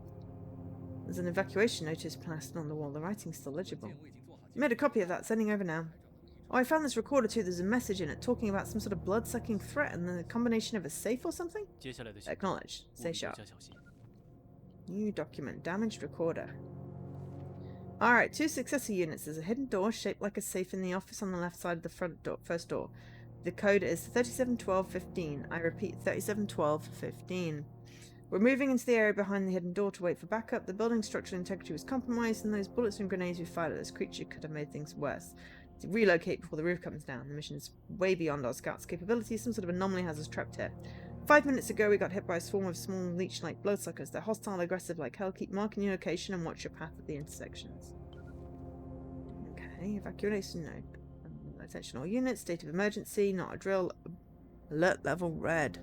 There's an evacuation notice plastered on the wall. The writing's still legible. I made a copy of that, sending over now. Oh, I found this recorder too. There's a message in it talking about some sort of blood-sucking threat and the combination of a safe or something? Acknowledge. Stay sharp. New document. Damaged recorder. Alright, 2 successor units. There's a hidden door shaped like a safe in the office on the left side of the first door. The code is 371215. I repeat, 371215. We're moving into the area behind the hidden door to wait for backup. The building's structural integrity was compromised, and those bullets and grenades we fired at this creature could have made things worse. To relocate before the roof comes down. The mission's way beyond our scouts' capabilities. Some sort of anomaly has us trapped here. 5 minutes ago, we got hit by a swarm of small leech-like bloodsuckers. They're hostile, aggressive like hell. Keep marking your location and watch your path at the intersections. Okay, evacuation node. Attention all units. State of emergency. Not a drill. Alert level red.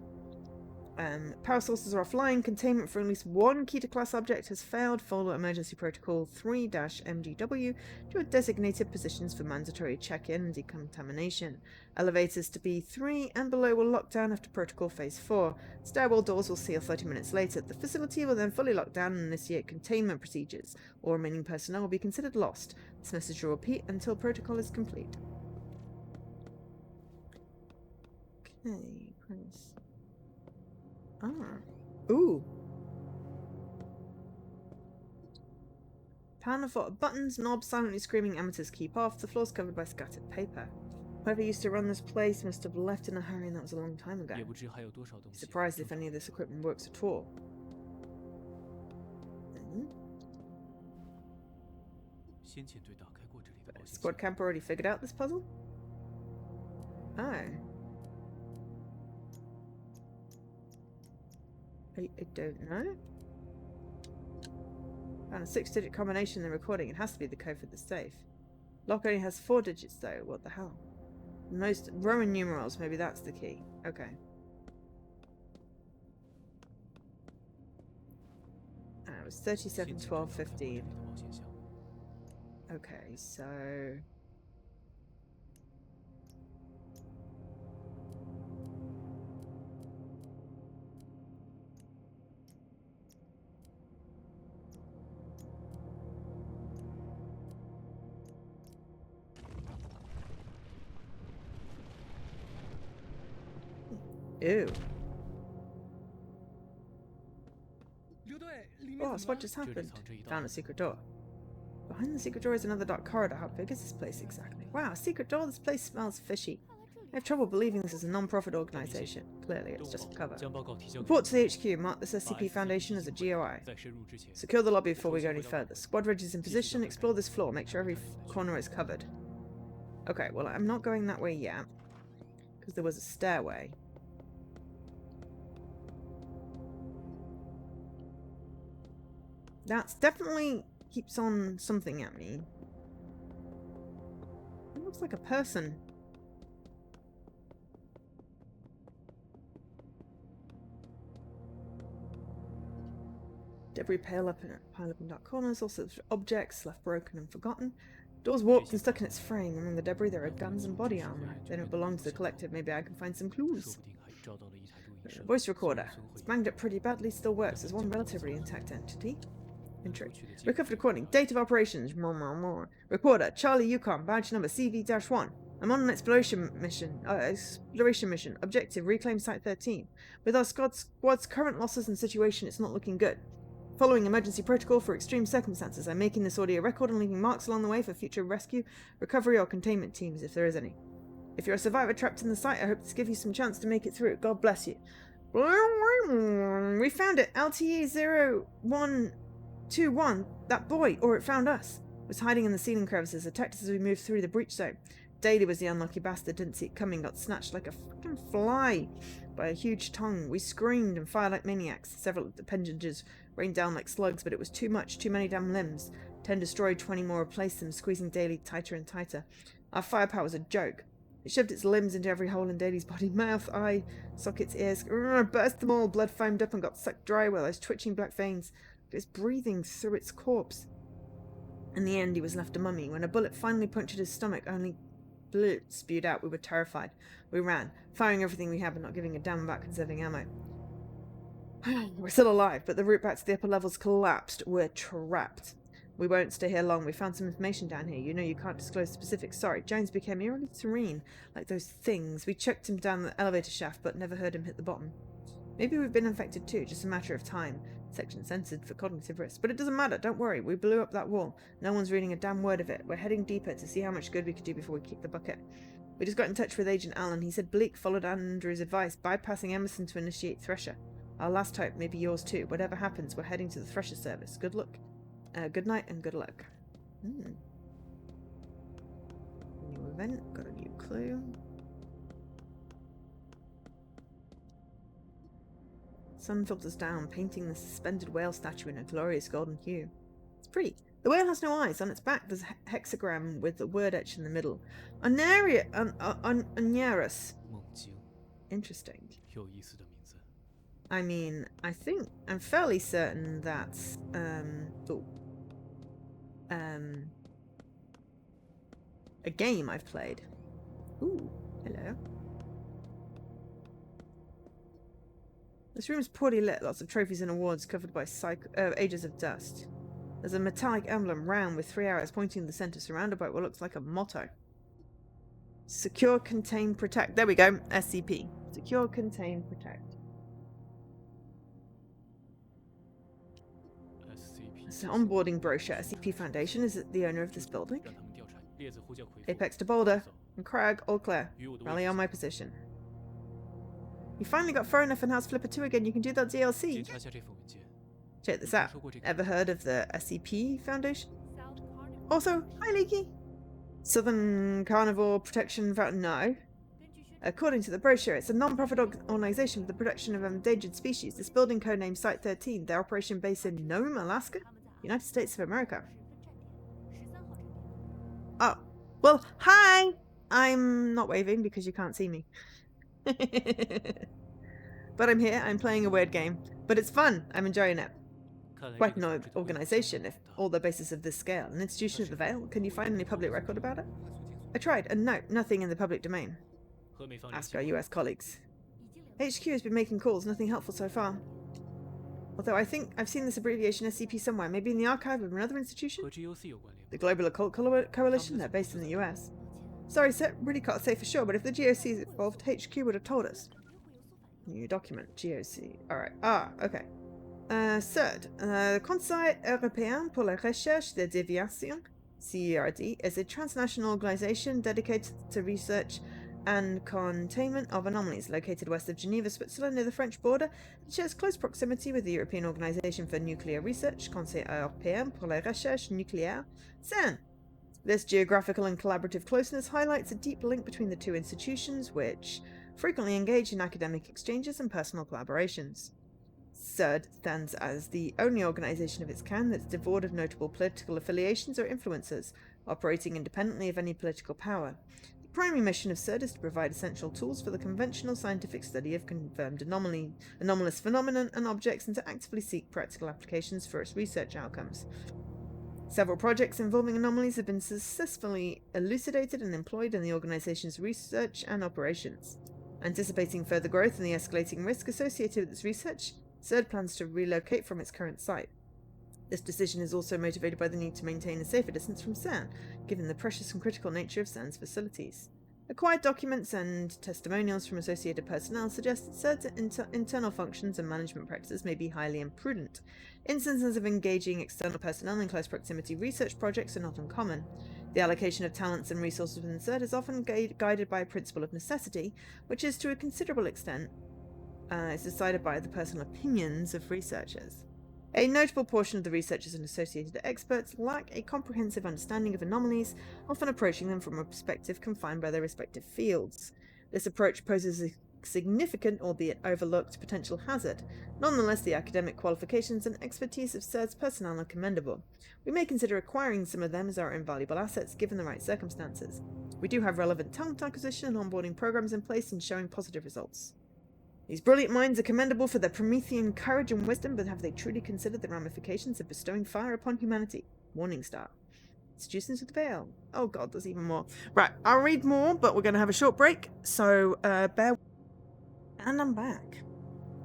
Power sources are offline. Containment for at least one Keter-class object has failed. Follow emergency protocol 3-MGW to your designated positions for mandatory check-in and decontamination. Elevators to B3 and below will lock down after protocol phase 4. Stairwell doors will seal 30 minutes later. The facility will then fully lock down and initiate containment procedures. All remaining personnel will be considered lost. This message will repeat until protocol is complete. Okay, press. Ooh. Panel for buttons, knobs, silently screaming amateurs keep off. The floor's covered by scattered paper. Whoever used to run this place must have left in a hurry, and that was a long time ago. Surprised if any of this equipment works at all. Squad camp already figured out this puzzle? Oh. I don't know. Found a 6-digit combination in the recording. It has to be the code for the safe. Lock only has 4 digits though. What the hell? Most Roman numerals. Maybe that's the key. Okay. It was 371215. Okay, so. Ew. Oh, what just happened? Found a secret door. Behind the secret door is another dark corridor. How big is this place exactly? Wow, secret door. This place smells fishy. I have trouble believing this is a non-profit organization. Clearly, it's just a cover. Report to the HQ. Mark this SCP Foundation as a GOI. Secure the lobby before we go any further. Squad ridges in position. Explore this floor. Make sure every corner is covered. Okay, well, I'm not going that way yet. Because there was a stairway. That's definitely keeps on something at me. It looks like a person. Debris pile up in dark corners, also objects left broken and forgotten. Doors warped and stuck in its frame. Among the debris there are guns and body armor. They don't belong to the collective. Maybe I can find some clues. Voice recorder. It's banged up pretty badly, still works. There's one relatively intact entity. Entry. Recovered recording. Date of operations. Recorder. Charlie Yukon. Badge number CV-1. I'm on an exploration mission. Objective. Reclaim Site 13. With our squad's current losses and situation, it's not looking good. Following emergency protocol for extreme circumstances, I'm making this audio record and leaving marks along the way for future rescue, recovery, or containment teams, if there is any. If you're a survivor trapped in the site, I hope this gives you some chance to make it through. God bless you. We found it. LTE 0121. That boy, or it found us, was hiding in the ceiling crevices, attacked us as we moved through the breach zone. Daly was the unlucky bastard, didn't see it coming, got snatched like a fucking fly by a huge tongue. We screamed and fired like maniacs. Several appendages rained down like slugs, but it was too much, too many damn limbs. 10 destroyed, 20 more replaced them, squeezing Daly tighter and tighter. Our firepower was a joke. It shoved its limbs into every hole in Daly's body, mouth, eye, sockets, ears, burst them all. Blood foamed up and got sucked dry with those twitching black veins. It was breathing through its corpse. In the end, he was left a mummy. When a bullet finally punctured his stomach, only blood spewed out. We were terrified. We ran, firing everything we had, but not giving a damn about conserving ammo. We're still alive, but the route back to the upper levels collapsed. We're trapped. We won't stay here long. We found some information down here. You know you can't disclose specifics. Sorry. Jones became eerily serene, like those things. We chucked him down the elevator shaft, but never heard him hit the bottom. Maybe we've been infected too, just a matter of time. Section censored for cognitive risk. But it doesn't matter, don't worry. We blew up that wall. No one's reading a damn word of it. We're heading deeper to see how much good we could do before we kick the bucket. We just got in touch with Agent Allen. He said Bleak followed Andrew's advice, bypassing Emerson to initiate Thresher. Our last hope, maybe yours too. Whatever happens, we're heading to the Thresher service. Good luck. Good night and good luck. New event, got a new clue. Sun filters down, painting the suspended whale statue in a glorious golden hue. It's pretty. The whale has no eyes. On its back there's a hexagram with the word etched in the middle. Unarius. Interesting. I mean, I'm fairly certain that's a game I've played. Ooh, hello. This room's poorly lit, lots of trophies and awards covered by ages of dust. There's a metallic emblem round with 3 arrows pointing to the centre, surrounded by what looks like a motto. Secure, contain, protect. There we go. SCP. Secure, contain, protect. It's an onboarding brochure. SCP Foundation is the owner of this building. Apex to Boulder. And Crag, all clear. Rally on my position. You finally got far enough in House Flipper 2 again. You can do that DLC. Check this out. Ever heard of the SCP Foundation? Also, hi Leaky. Southern Carnivore Protection Foundation. No. According to the brochure, it's a non-profit organization for the protection of endangered species. This building codenamed Site 13. Their operation base in Nome, Alaska, United States of America. Oh, well, hi. I'm not waving because you can't see me. But I'm here, I'm playing a weird game. But it's fun, I'm enjoying it. Quite an organisation, if all the bases of this scale. An institution of the Vale? Can you find any public record about it? I tried, and no, nothing in the public domain. Ask our US colleagues. HQ has been making calls, nothing helpful so far. Although I think I've seen this abbreviation SCP somewhere, maybe in the archive of another institution? The Global Occult Coalition, they're based in the US. Sorry, sir, really can't say for sure, but if the GOC is involved, HQ would have told us. New document, GOC. Alright, okay. CERD, Conseil Européen pour la Recherche des Déviations, CERD, is a transnational organization dedicated to research and containment of anomalies, located west of Geneva, Switzerland, near the French border. It shares close proximity with the European Organization for Nuclear Research, Conseil Européen pour la Recherche Nucléaire, CERN. This geographical and collaborative closeness highlights a deep link between the two institutions, which frequently engage in academic exchanges and personal collaborations. CERD stands as the only organization of its kind that's devoid of notable political affiliations or influences, operating independently of any political power. The primary mission of CERD is to provide essential tools for the conventional scientific study of confirmed anomalous phenomena and objects, and to actively seek practical applications for its research outcomes. Several projects involving anomalies have been successfully elucidated and employed in the organization's research and operations. Anticipating further growth and the escalating risk associated with its research, CERD plans to relocate from its current site. This decision is also motivated by the need to maintain a safer distance from CERN, given the precious and critical nature of CERN's facilities. Acquired documents and testimonials from associated personnel suggest that CERN's internal functions and management practices may be highly imprudent. Instances of engaging external personnel in close proximity research projects are not uncommon. The allocation of talents and resources within CERN is often guided by a principle of necessity, which is to a considerable extent is decided by the personal opinions of researchers. A notable portion of the researchers and associated experts lack a comprehensive understanding of anomalies, often approaching them from a perspective confined by their respective fields. This approach poses a significant, albeit overlooked, potential hazard. Nonetheless, the academic qualifications and expertise of CERD's personnel are commendable. We may consider acquiring some of them as our invaluable assets, given the right circumstances. We do have relevant talent acquisition and onboarding programs in place and showing positive results. These brilliant minds are commendable for their Promethean courage and wisdom, but have they truly considered the ramifications of bestowing fire upon humanity? Warning star. Seductions with the veil. Oh god, there's even more. Right, I'll read more, but we're going to have a short break, so bear. And I'm back.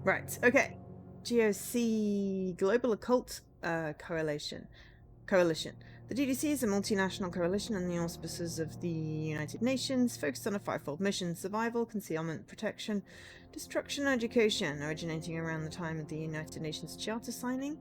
Right, okay. GOC, Global Occult Coalition. Coalition. The DDC is a multinational coalition in the auspices of the United Nations, focused on a fivefold mission: survival, concealment, protection, destruction, and education, originating around the time of the United Nations Charter signing.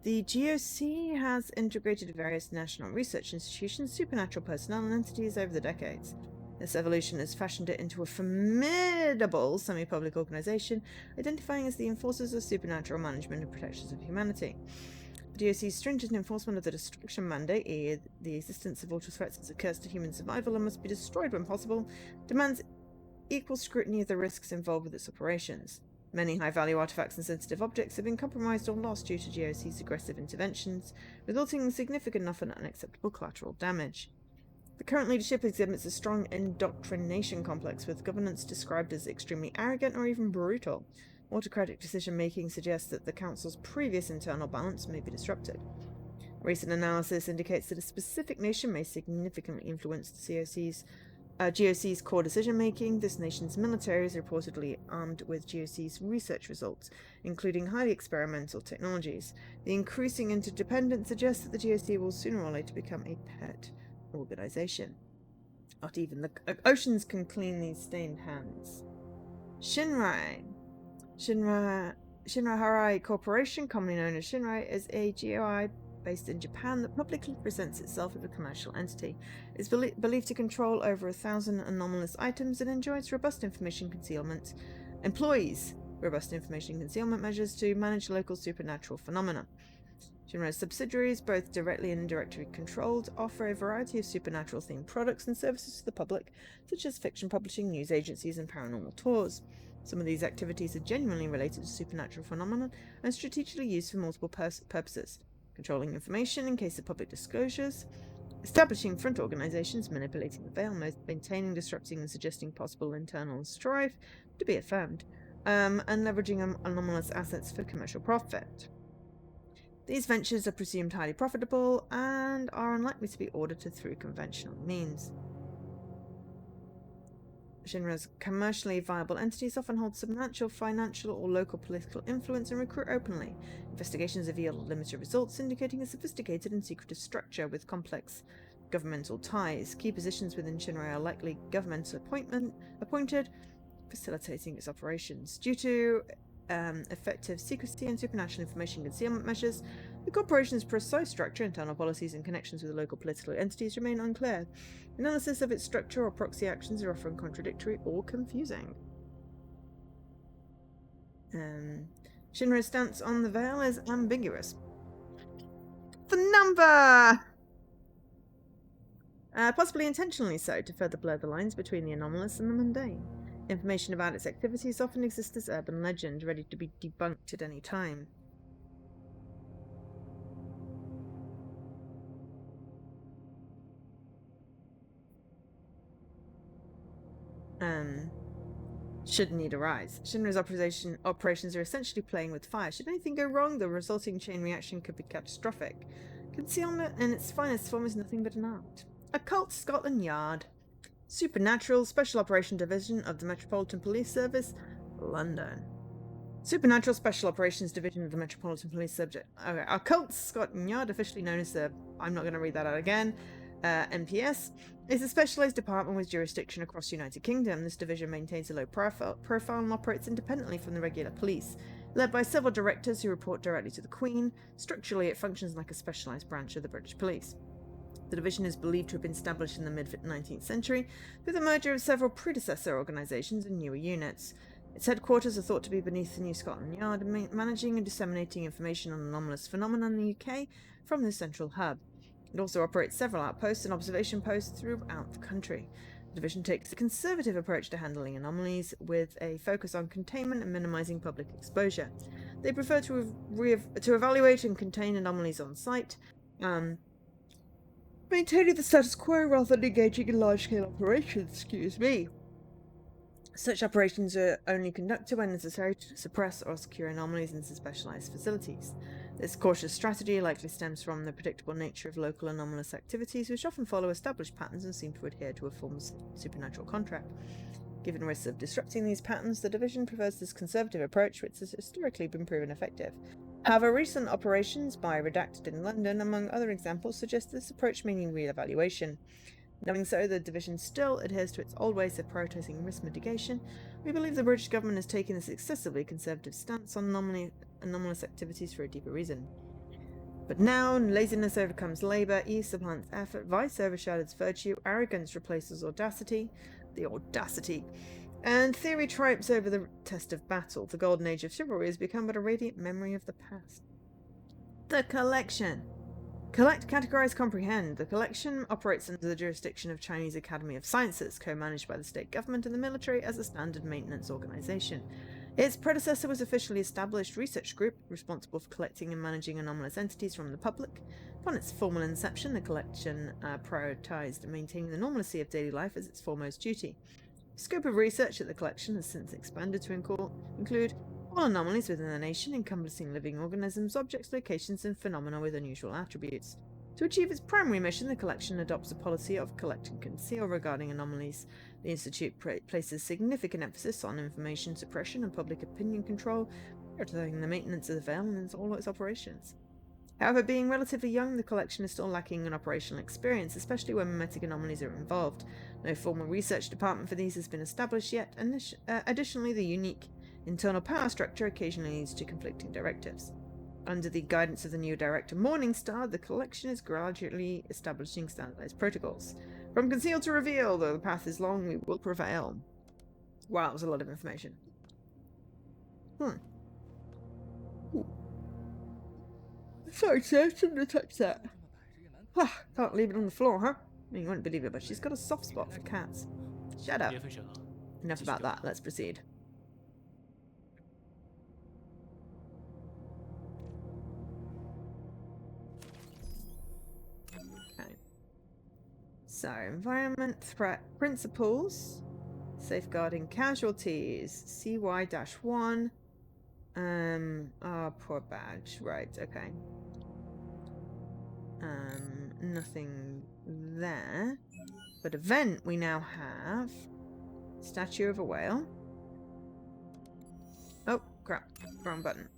The GOC has integrated various national research institutions, supernatural personnel, and entities over the decades. This evolution has fashioned it into a formidable semi-public organization, identifying as the enforcers of supernatural management and protections of humanity. The DOC's stringent enforcement of the destruction mandate, i.e. the existence of auto threats as a curse to human survival and must be destroyed when possible, demands equal scrutiny of the risks involved with its operations. Many high-value artifacts and sensitive objects have been compromised or lost due to GOC's aggressive interventions, resulting in significant and often unacceptable collateral damage. The current leadership exhibits a strong indoctrination complex, with governance described as extremely arrogant or even brutal. Autocratic decision-making suggests that the Council's previous internal balance may be disrupted. Recent analysis indicates that a specific nation may significantly influence the GOC's core decision-making. This nation's military is reportedly armed with GOC's research results, including highly experimental technologies. The increasing interdependence suggests that the GOC will sooner or later become a pet organization. Not even the oceans can clean these stained hands. Shinrai. Shinra Harai Corporation, commonly known as Shinrai, is a GOI based in Japan that publicly presents itself as a commercial entity. It is believed to control over 1,000 anomalous items and employs robust information concealment measures to manage local supernatural phenomena. Shinrai's subsidiaries, both directly and indirectly controlled, offer a variety of supernatural-themed products and services to the public, such as fiction publishing, news agencies, and paranormal tours. Some of these activities are genuinely related to supernatural phenomena and strategically used for multiple purposes: controlling information in case of public disclosures, establishing front organizations, manipulating the veil, maintaining, disrupting, and suggesting possible internal strife to be affirmed, and leveraging anomalous assets for commercial profit. These ventures are presumed highly profitable and are unlikely to be audited through conventional means. Shinra's commercially viable entities often hold substantial financial or local political influence and recruit openly. Investigations have yielded limited results, indicating a sophisticated and secretive structure with complex governmental ties. Key positions within Shinra are likely government appointed, facilitating its operations. Due to effective secrecy and supernatural information concealment measures, the corporation's precise structure, internal policies, and connections with local political entities remain unclear. Analysis of its structure or proxy actions are often contradictory or confusing. Shinra's stance on the veil is ambiguous. The number! Possibly intentionally so, to further blur the lines between the anomalous and the mundane. Information about its activities often exists as urban legend, ready to be debunked at any time. Should need arise. Shinra's operations are essentially playing with fire. Should anything go wrong, the resulting chain reaction could be catastrophic. Concealment in its finest form is nothing but an art. Occult Scotland Yard. Supernatural Special Operation Division of the Metropolitan Police Service, London. Supernatural Special Operations Division of the Metropolitan Police Service. Okay, Occult Scotland Yard, officially known as the, I'm not going to read that out again, MPS, is a specialised department with jurisdiction across the United Kingdom. This division maintains a low profile and operates independently from the regular police. Led by several directors who report directly to the Queen, structurally it functions like a specialised branch of the British Police. The division is believed to have been established in the mid-19th century through the merger of several predecessor organisations and newer units. Its headquarters are thought to be beneath the New Scotland Yard, managing and disseminating information on anomalous phenomena in the UK from the central hub. It also operates several outposts and observation posts throughout the country. The division takes a conservative approach to handling anomalies, with a focus on containment and minimising public exposure. They prefer to evaluate and contain anomalies on site, maintaining the status quo rather than engaging in large-scale operations. Such operations are only conducted when necessary to suppress or secure anomalies in specialised facilities. This cautious strategy likely stems from the predictable nature of local anomalous activities, which often follow established patterns and seem to adhere to a form of supernatural contract. Given risks of disrupting these patterns, the division prefers this conservative approach, which has historically been proven effective. However, recent operations by Redacted in London, among other examples, suggest this approach may need re-evaluation. Knowing so, the division still adheres to its old ways of prioritising risk mitigation. We believe the British government has taken this excessively conservative stance on anomalous activities for a deeper reason. But now, laziness overcomes labour, ease supplants effort, vice overshadows virtue, arrogance replaces audacity, the audacity, and theory triumphs over the test of battle. The golden age of chivalry has become but a radiant memory of the past. The collection. Collect, categorize, comprehend. The collection operates under the jurisdiction of Chinese Academy of Sciences, co-managed by the state government and the military as a standard maintenance organization. Its predecessor was officially established research group responsible for collecting and managing anomalous entities from the public. Upon its formal inception, the collection prioritized maintaining the normalcy of daily life as its foremost duty. The scope of research at the collection has since expanded to include all anomalies within the nation, encompassing living organisms, objects, locations, and phenomena with unusual attributes. To achieve its primary mission, the collection adopts a policy of collect and conceal regarding anomalies. The Institute places significant emphasis on information suppression and public opinion control, prioritizing the maintenance of the veil in all its operations. However, being relatively young, the collection is still lacking in operational experience, especially when mimetic anomalies are involved. No formal research department for these has been established yet, and additionally, the unique internal power structure occasionally leads to conflicting directives. Under the guidance of the new director Morningstar, the collection is gradually establishing standardized protocols. From conceal to reveal, though the path is long, we will prevail. Wow, that was a lot of information. Ooh. Sorry, sir, shouldn't have touched that. Can't leave it on the floor, huh? I mean, you wouldn't believe it, but she's got a soft spot for cats. Shut up. Enough about that, let's proceed. Okay. So, environment threat principles, safeguarding casualties, CY-1. Poor badge. Right, okay. Nothing there. But event we now have statue of a whale. Oh, crap. Wrong button.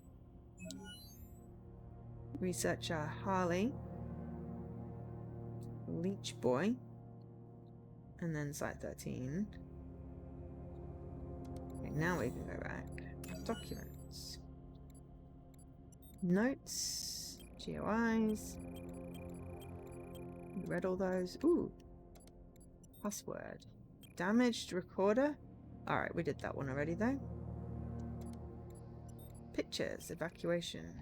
Researcher Harley. Leech Boy. And then Site 13. Okay, now we can go back. Documents. Notes. GOIs. You read all those. Ooh. Password. Damaged recorder. Alright, we did that one already though. Pictures. Evacuation.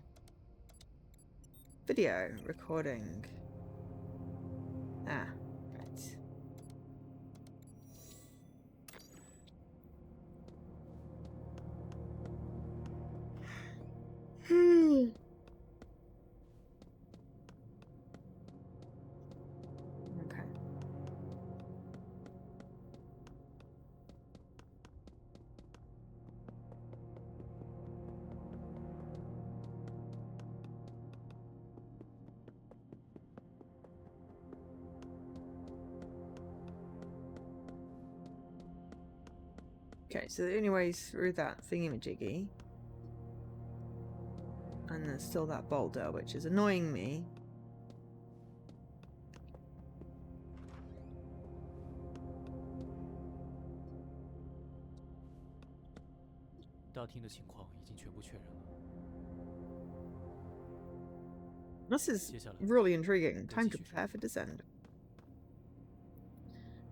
Video. Recording. Ah, right. Okay. Okay, so the only way through that thingamajiggy. And there's still that boulder, which is annoying me. This is really intriguing. Time to prepare for descent.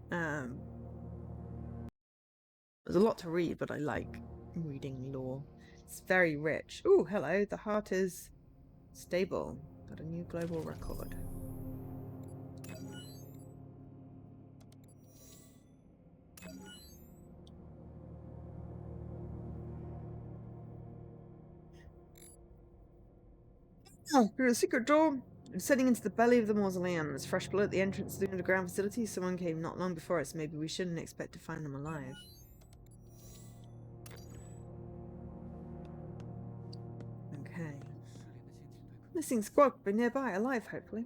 There's a lot to read, but I like reading lore. It's very rich. Ooh, hello. The heart is stable. Got a new global record. Oh, through a secret door. Descending into the belly of the mausoleum. There's fresh blood at the entrance to the underground facility. Someone came not long before us. Maybe we shouldn't expect to find them alive. Okay. Missing squad will be nearby, alive, hopefully.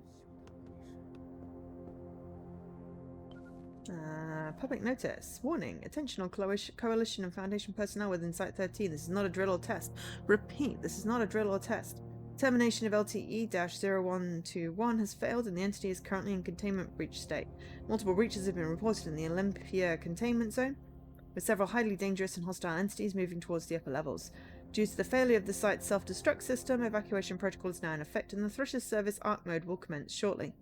Public notice. Warning. Attention all Coalition and Foundation personnel within Site 13. This is not a drill or test. Repeat, this is not a drill or test. Termination of LTE-0121 has failed and the entity is currently in containment breach state. Multiple breaches have been reported in the Olympia containment zone, with several highly dangerous and hostile entities moving towards the upper levels. Due to the failure of the site's self-destruct system, evacuation protocol is now in effect and the Thrusher's service ARC mode will commence shortly.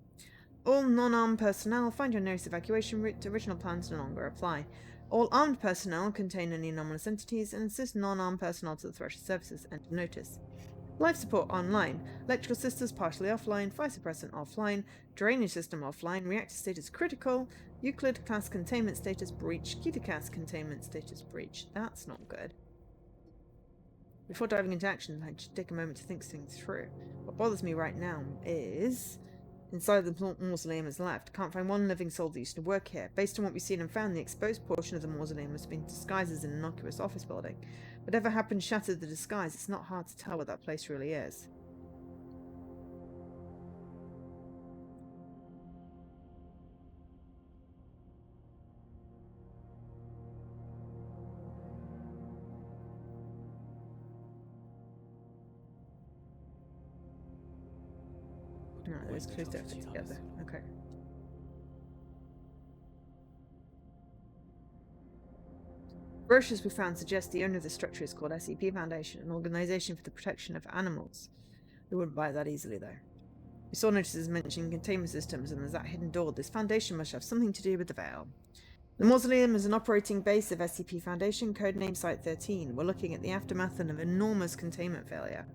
All non-armed personnel, find your nearest evacuation route. Original plans no longer apply. All armed personnel contain any anomalous entities and assist non-armed personnel to the Thrusher services. End of notice. Life support online. Electrical systems partially offline. Fire suppressant offline. Drainage system offline. Reactor status critical. Euclid class containment status breach. Ketacast containment status breach. That's not good. Before diving into action, I should take a moment to think things through. What bothers me right now is... Inside the mausoleum is left. Can't find one living soul that used to work here. Based on what we've seen and found, the exposed portion of the mausoleum must have been disguised as an innocuous office building. Whatever happened shattered the disguise. It's not hard to tell what that place really is. No, those clues don't fit together. Okay. Brochures we found suggest the owner of the structure is called SCP Foundation, an organization for the protection of animals. We wouldn't buy that easily, though. We saw notices mentioning containment systems, and there's that hidden door. This foundation must have something to do with the Veil. The mausoleum is an operating base of SCP Foundation, codename Site-13. We're looking at the aftermath of an enormous containment failure.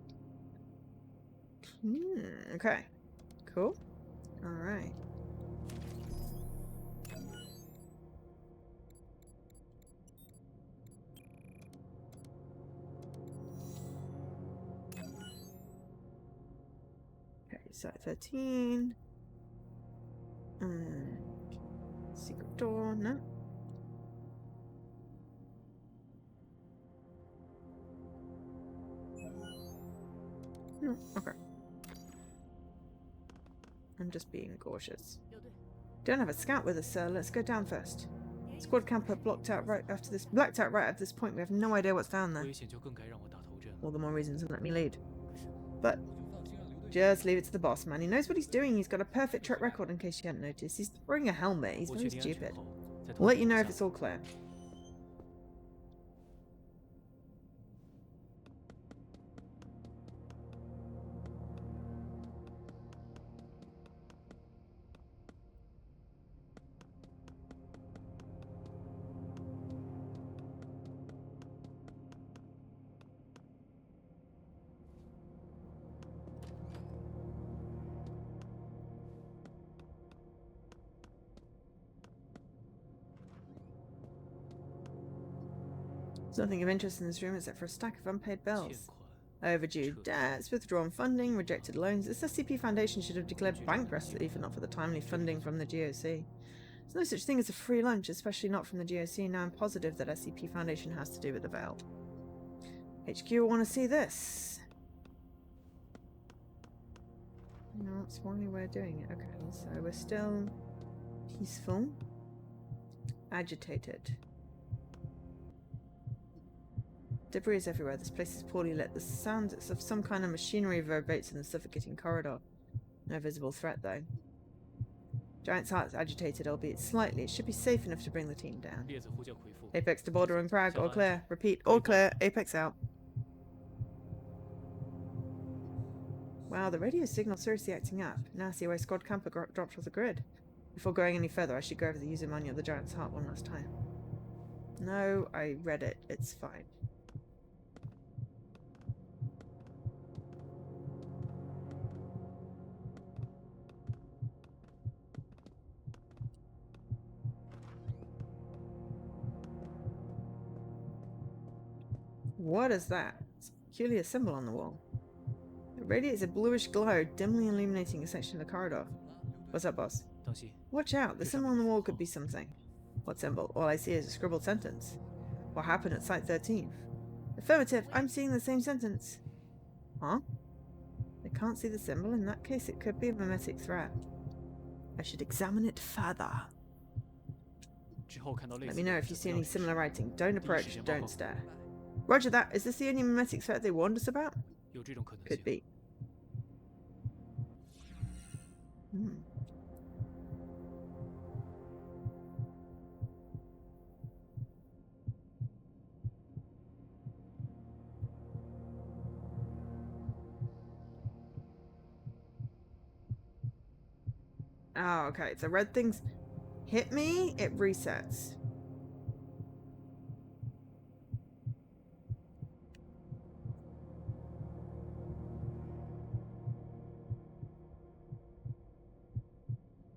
Okay. Cool. Alright. Okay, Site-13. Secret door, no. No, okay. I'm just being cautious. Don't have a scout with us, sir. Let's go down first. Squad camper blacked out right after this point. We have no idea what's down there. All the more reason to let me lead. But just leave it to the boss, man. He knows what he's doing. He's got a perfect track record, in case you hadn't noticed. He's wearing a helmet. He's very stupid. We'll let you know if it's all clear. There's nothing of interest in this room except for a stack of unpaid bills. Overdue debts, withdrawn funding, rejected loans. This SCP Foundation should have declared bankruptcy if not for the timely funding from the GOC. There's no such thing as a free lunch, especially not from the GOC. Now I'm positive that SCP Foundation has to do with the Veil. HQ will want to see this. No, that's why we're doing it. Okay, so we're still peaceful. Agitated. Debris is everywhere. This place is poorly lit. The sound of some kind of machinery reverberates in the suffocating corridor. No visible threat, though. Giant's heart's agitated, albeit slightly. It should be safe enough to bring the team down. Apex to border and Prague. All clear. Repeat. All clear. Apex out. Wow, the radio signal's seriously acting up. Now I see why Squad Camper dropped off the grid. Before going any further, I should go over the user manual of the Giant's Heart one last time. No, I read it. It's fine. What is that? It's a peculiar symbol on the wall. It radiates a bluish glow, dimly illuminating a section of the corridor. What's up, boss? Watch out, the symbol on the wall could be something. What symbol? All I see is a scribbled sentence. What happened at Site-13? Affirmative, I'm seeing the same sentence. Huh? I can't see the symbol. In that case, it could be a mimetic threat. I should examine it further. Let me know if you see any similar writing. Don't approach, don't stare. Roger that. Is this the only mimetic threat they warned us about? Could be. Hmm. Oh, okay. So red things hit me, it resets.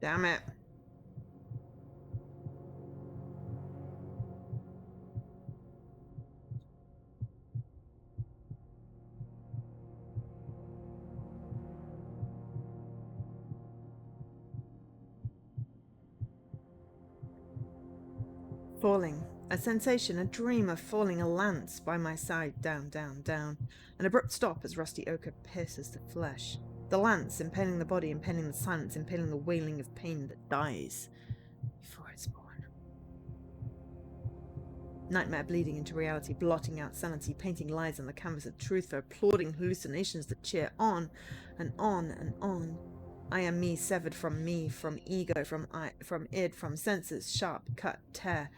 Damn it. Falling. A sensation, a dream of falling, a lance by my side, down, down, down. An abrupt stop as rusty ochre pierces the flesh. The lance, impaling the body, impaling the silence, impaling the wailing of pain that dies before it's born. Nightmare bleeding into reality, blotting out sanity, painting lies on the canvas of truth for applauding hallucinations that cheer on and on and on. I am me, severed from me, from ego, from id, from senses, sharp, cut, tear,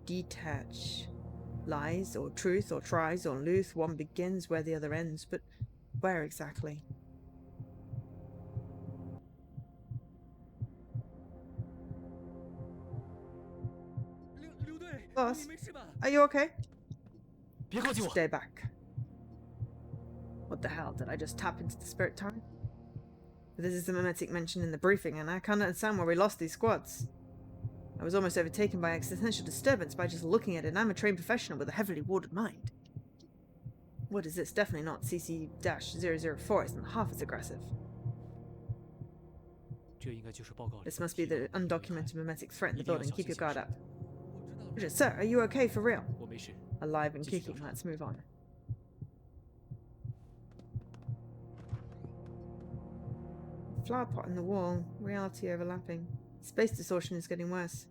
detach. Lies, or truth, or tries, or luth, one begins where the other ends, but where exactly? Boss, are you okay? 别靠近我！ Stay back. What the hell, did I just tap into the spirit time? This is the mimetic mentioned in the briefing, and I can't understand where we lost these squads. I was almost overtaken by existential disturbance by just looking at it, and I'm a trained professional with a heavily warded mind. What is this? Definitely not CC-004. It's not half as aggressive. 这应该就是报告里 This must be the undocumented mimetic threat in the 一定要 building. 小 Keep 心 your 行 guard 事 up. Roger, sir, are you okay for real? 我没事。 Alive and 继续 kicking. 调查。 Let's move on. Flower pot in the wall. Reality overlapping. Space distortion is getting worse.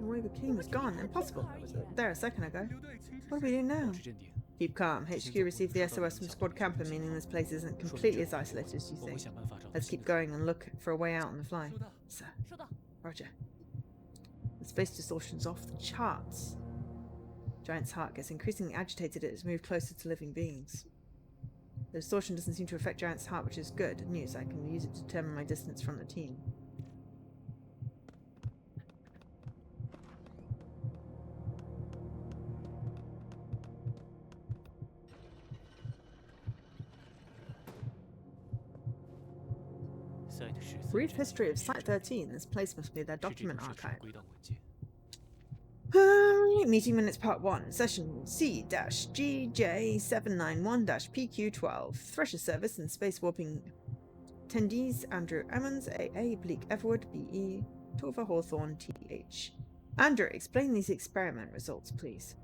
The way the king was gone. Impossible. I was there a second ago. What do we do now? 保持镇定。 Keep calm. HQ received the SOS from Squad Camper, meaning this place isn't completely as isolated as you 我会 think. 想办法找到 Let's 新 keep 的 going and look for a way out on the fly. Sir. 收到。 Roger. The space distortion's off the charts. Giant's heart gets increasingly agitated as it moves closer to living beings. The distortion doesn't seem to affect Giant's heart, which is good news. I can use it to determine my distance from the team. Site 14 Brief history of Site 13. This place must be their 是这 document 种社区 archive. 归档文件。 Meeting minutes part 1. Session C-GJ791-PQ12. Thresher service and space warping attendees Andrew Ammons, AA, Bleak Everwood, BE, Tova Hawthorne, TH. Andrew, explain these experiment results, please.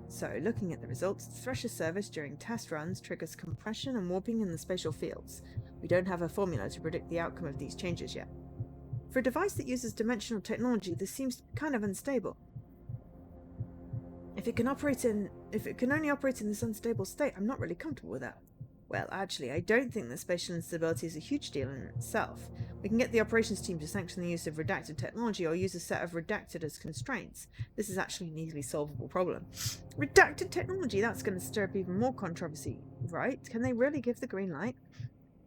So, looking at the results, the Thresher service during test runs triggers compression and warping in the spatial fields. We don't have a formula to predict the outcome of these changes yet. For a device that uses dimensional technology, this seems kind of unstable. If it can only operate in this unstable state, I'm not really comfortable with that. Well, actually, I don't think that spatial instability is a huge deal in itself. We can get the operations team to sanction the use of redacted technology or use a set of redacted as constraints. This is actually an easily solvable problem. Redacted technology, that's going to stir up even more controversy, right? Can they really give the green light?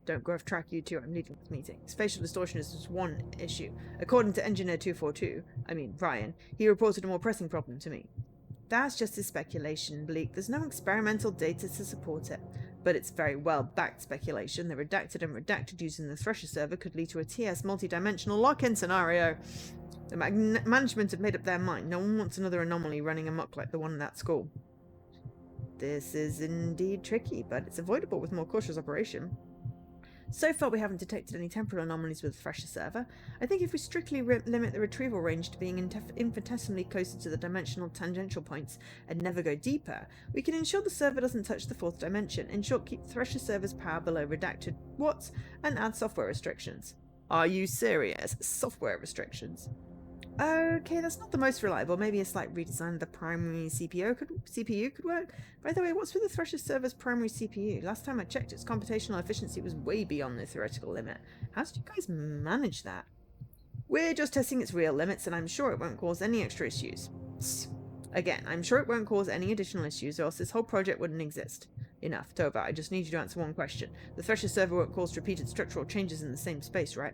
Don't go off track, you two. I'm leading this meeting. Spatial distortion is just one issue. According to Engineer 242, Ryan, he reported a more pressing problem to me. That's just his speculation, Bleak. There's no experimental data to support it. But it's very well-backed speculation. The redacted and redacted using the Thresher server could lead to a TS multi-dimensional lock-in scenario. The management have made up their mind. No one wants another anomaly running amok like the one in that school. This is indeed tricky, but it's avoidable with more cautious operation. So far, we haven't detected any temporal anomalies with the Thresher server. I think if we strictly limit the retrieval range to being infinitesimally closer to the dimensional tangential points and never go deeper, we can ensure the server doesn't touch the fourth dimension. In short, keep Thresher server's power below redacted watts and add software restrictions. Are you serious? Software restrictions. Okay, that's not the most reliable. Maybe a slight redesign of the primary CPU could work. By the way, what's with the Thresher server's primary CPU? Last time I checked, its computational efficiency was way beyond the theoretical limit. How did you guys manage that? We're just testing its real limits, and I'm sure it won't cause any extra issues. Again, I'm sure it won't cause any additional issues, or else this whole project wouldn't exist. Enough, Tova, I just need you to answer one question. The Thresher server won't cause repeated structural changes in the same space, right?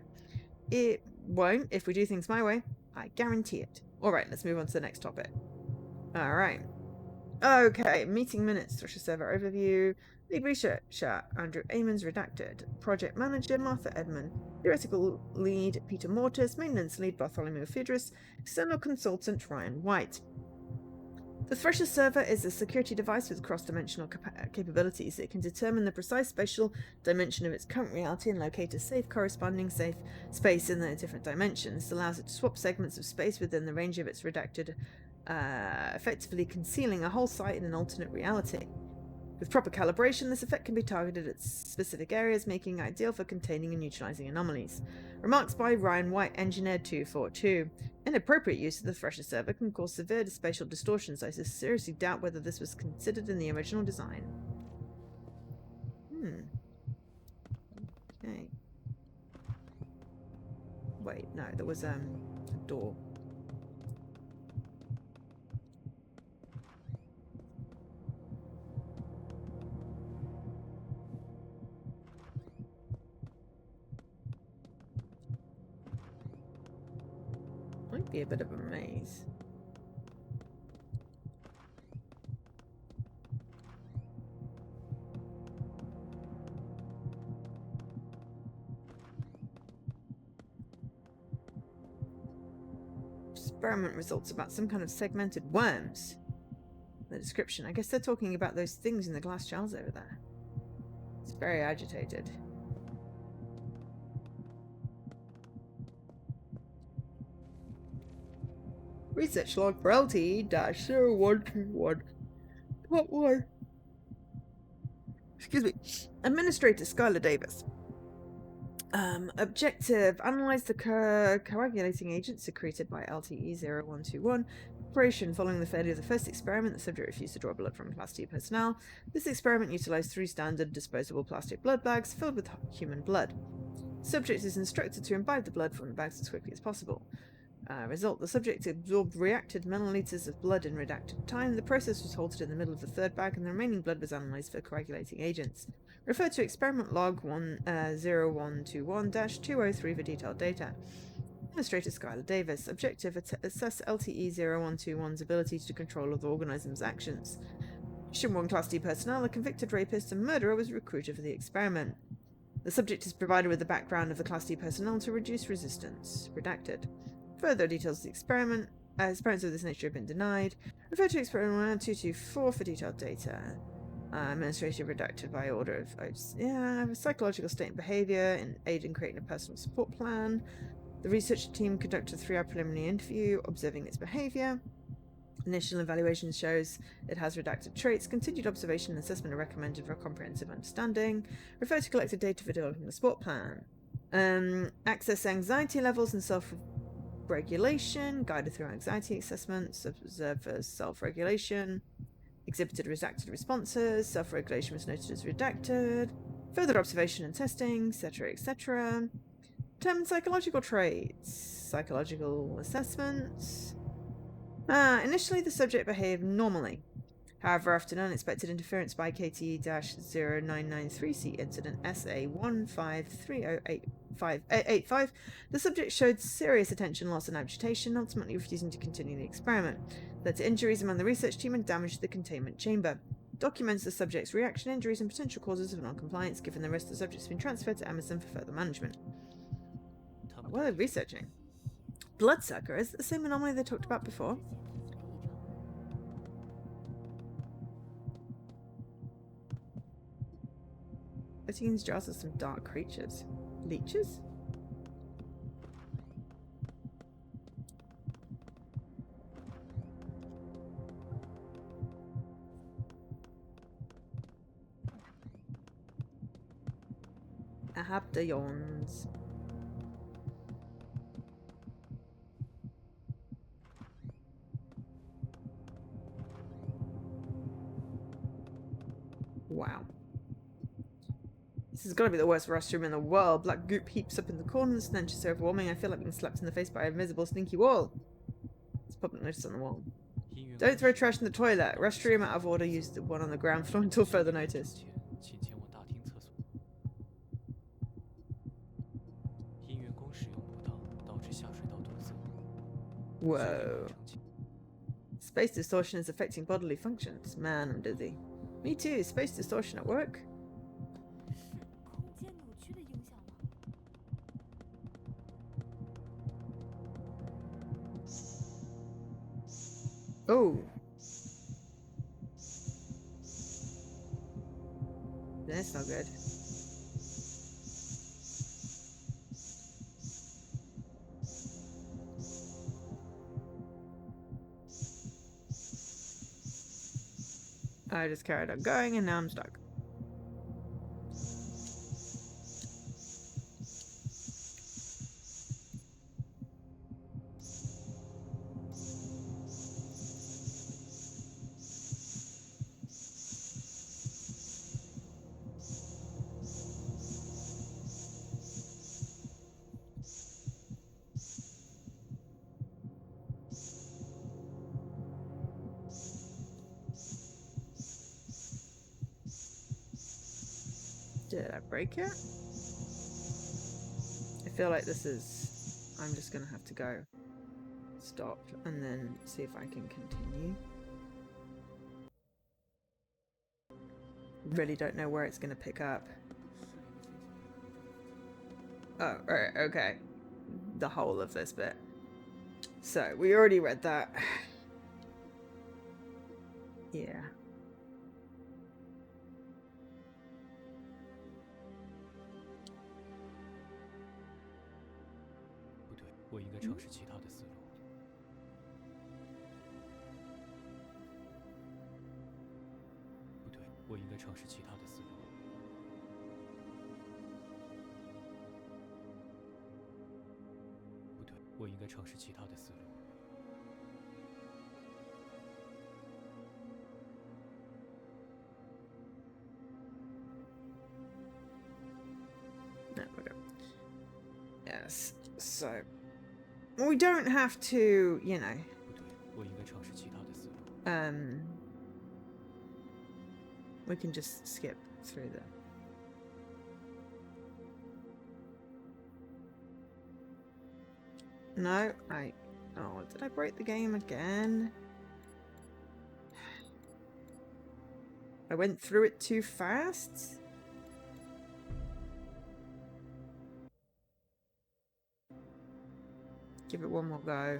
It won't if we do things my way. I guarantee it. Alright, let's move on to the next topic. Alright. Okay, meeting minutes, Thresher server overview. Lead researcher, Andrew Amons, redacted. Project manager, Martha Edmond. Theoretical lead, Peter Mortis. Maintenance lead, Bartholomew Phaedrus. External consultant, Ryan White. The Thresher server is a security device with cross-dimensional capabilities. It can determine the precise spatial dimension of its current reality and locate a safe corresponding safe space in the different dimensions. This allows it to swap segments of space within the range of its redacted, effectively concealing a whole site in an alternate reality. With proper calibration, this effect can be targeted at specific areas, making it ideal for containing and neutralizing anomalies. Remarks by Ryan White, Engineer 242. Inappropriate use of the Thresher server can cause severe spatial distortions. I seriously doubt whether this was considered in the original design. Okay. Wait, no, there was a door. Might be a bit of a maze. Experiment results about some kind of segmented worms. The description. I guess they're talking about those things in the glass shells over there. It's very agitated. Research log for LT-0121.1. Excuse me. Administrator Skylar Davis. Objective. Analyze the coagulating agent secreted by LTE-0121. Preparation. Following the failure of the first experiment, the subject refused to draw blood from Class 2 personnel. This experiment utilized 3 standard disposable plastic blood bags filled with human blood. The subject is instructed to imbibe the blood from the bags as quickly as possible. Result, the subject absorbed reacted milliliters of blood in redacted time. The process was halted in the middle of the third bag, and the remaining blood was analysed for coagulating agents. Refer to experiment log 0121-203 for detailed data. Administrator Skylar Davis. Objective, assess LTE-0121's ability to control other organisms' actions. Mission 1 Class D personnel, a convicted rapist and murderer, was recruited for the experiment. The subject is provided with the background of the Class D personnel to reduce resistance. Redacted. Further details of the experiment. Experiments of this nature have been denied. Refer to experiment 1224 for detailed data. Administration redacted by order of psychological state and behaviour and aid in creating a personal support plan. The research team conducted a 3-hour preliminary interview observing its behaviour. Initial evaluation shows it has redacted traits. Continued observation and assessment are recommended for a comprehensive understanding. Refer to collected data for developing the support plan. Access anxiety levels and self-regulation. Guided through anxiety assessments. Observed for self-regulation. Exhibited redacted responses. Self-regulation was noted as redacted. Further observation and testing, etc., etc. Determined psychological traits. Psychological assessments. Initially, the subject behaved normally. However, after an unexpected interference by KT-0993C incident SA1530885, the subject showed serious attention loss and agitation, ultimately refusing to continue the experiment. Led to injuries among the research team and damage to the containment chamber. Documents the subject's reaction, injuries, and potential causes of non-compliance. Given the rest, the subject has been transferred to Emerson for further management. What are they researching? Bloodsucker, is it the same anomaly they talked about before? Let's use jars of some dark creatures. Leeches? Ahabdayons. Wow. This has got to be the worst restroom in the world. Black goop heaps up in the corners, stench is so overwhelming. I feel like being slapped in the face by an invisible stinky wall. It's public notice on the wall. Don't throw trash in the toilet. Restroom out of order. Use the one on the ground floor until further notice. Whoa. Space distortion is affecting bodily functions. Man, I'm dizzy. Me too. Space distortion at work. Oh. That's not good. I just carried on going and now I'm stuck. Did I break it? I feel like this is... I'm just gonna have to go. Stop and then see if I can continue. Really don't know where it's gonna pick up. Oh, right, okay. The whole of this bit. So, we already read that. Yeah. There we go. Yes, so we don't have to, you know, we can just skip through them. No, oh, did I break the game again? I went through it too fast? Give it one more go.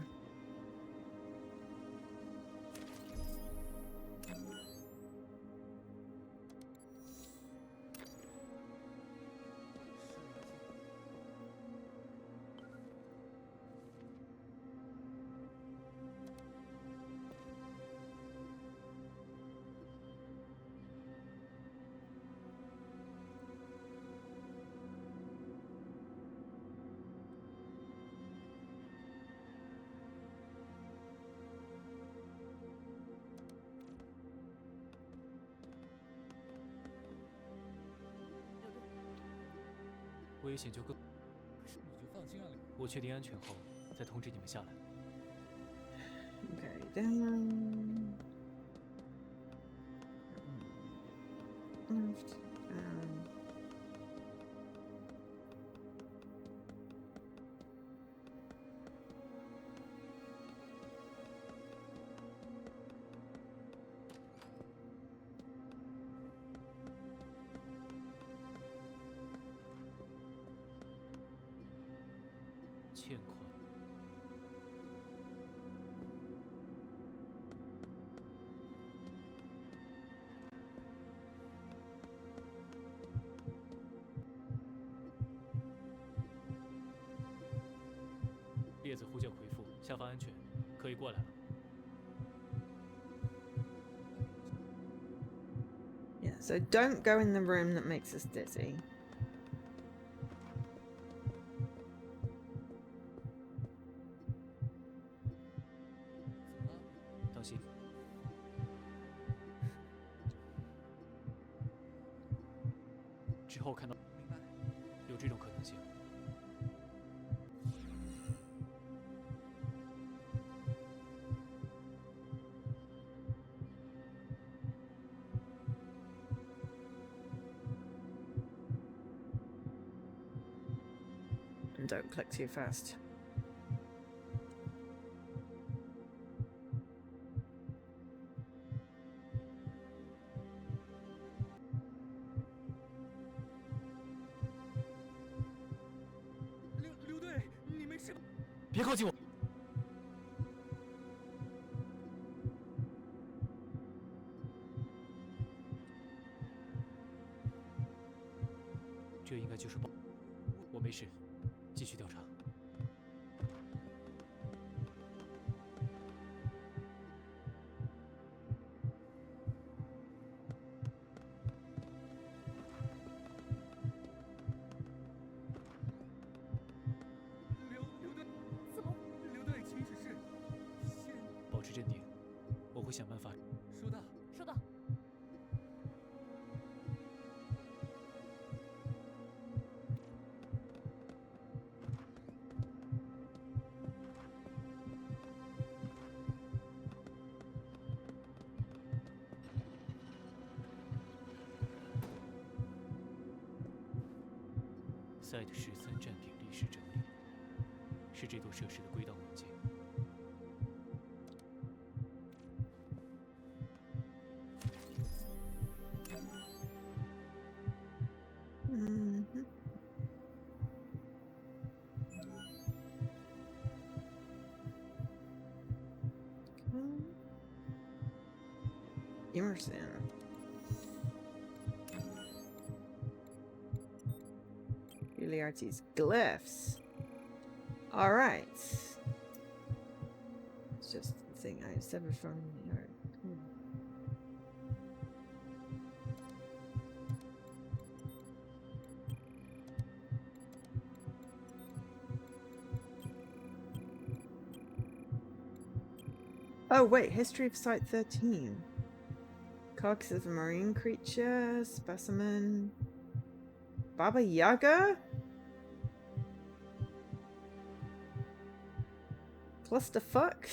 Okay, down. Left, down. 子呼叫回复，下方安全，可以过来了。Yeah, so don't go in the room that makes us dizzy. 当心。之后看到，明白，有这种可能性。And don't click too fast. 刘队，你没事吧？别靠近我！这应该就是报。我没事，继续调查。刘队，怎么？刘队，请指示。保持镇定，我会想办法。收到，收到。Site 13站点历史整理，是这座设施的归档文件。Emerson. Iliartes glyphs. All right. It's just the thing I severed from her. Oh wait, history of Site 13. Carcass of a marine creature, specimen. Baba Yaga? Clusterfuck?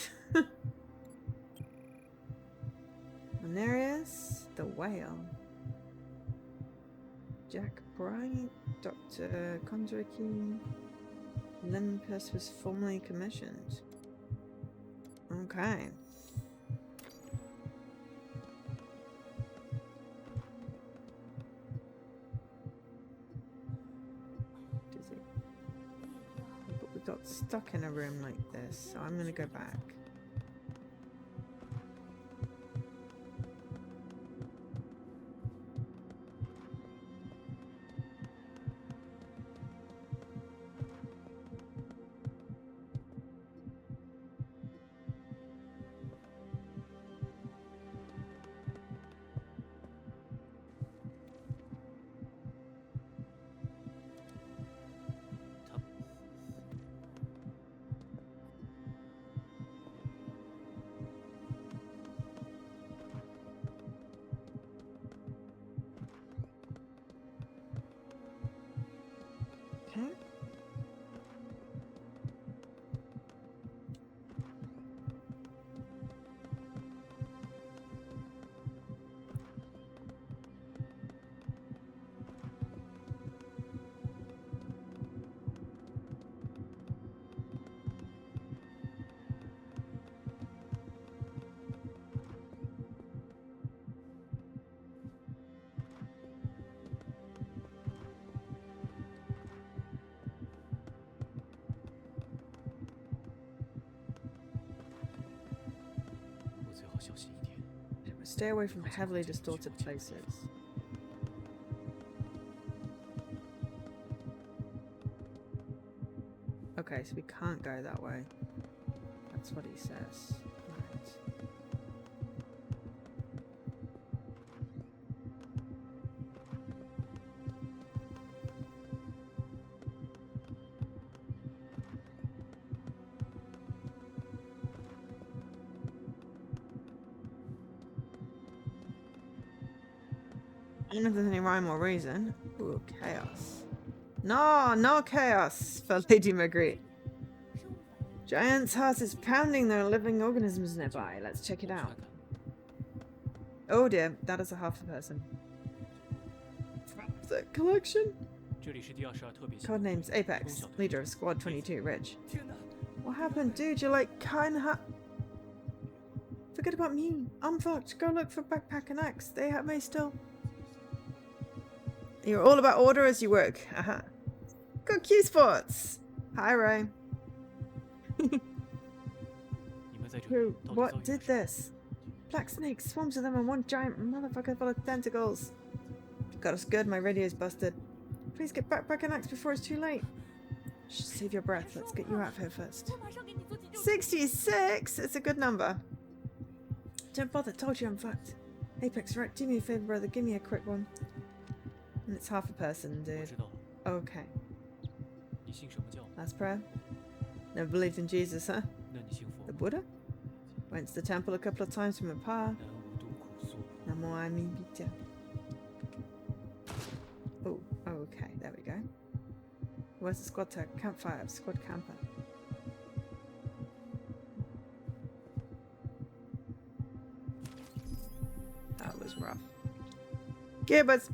Manerius, the whale. Jack Bright, Dr. Kondraki. Olympus was formally commissioned. Okay. But we got stuck in a room like this, so I'm gonna go back. Okay. Stay away from heavily distorted places. Okay, so we can't go that way. That's what he says. Right. I don't know if there's any rhyme or reason. Ooh, chaos. No, no chaos for Lady Magritte. Giant's heart is pounding. There are living organisms nearby. Let's check it out. Oh dear, that is a half a person. Is that collection? Codenames Apex, leader of Squad 22, Rich. What happened, dude? You're like kinda Forget about me. I'm fucked. Go look for Backpack and Axe. They may still. You're all about order as you work. Haha. Good Q Sports. Hi, Ray. Who? What did this? Black snakes, swarms of them, and one giant motherfucker full of tentacles. Got us good. My radio's busted. Please get Backpack and Axe before it's too late. Shh, save your breath. Let's get you out of here first. 66? It's a good number. Don't bother. Told you I'm fucked. Apex, right? Do me a favor, brother. Give me a quick one. And it's half a person, dude. Okay. Last prayer? Never believed in Jesus, huh? The Buddha? Went to the temple a couple of times from afar. Namo Ami Bita. Oh, okay. There we go. Where's the squad tag? Campfire. Squad camper. That was rough. Gearbuzz!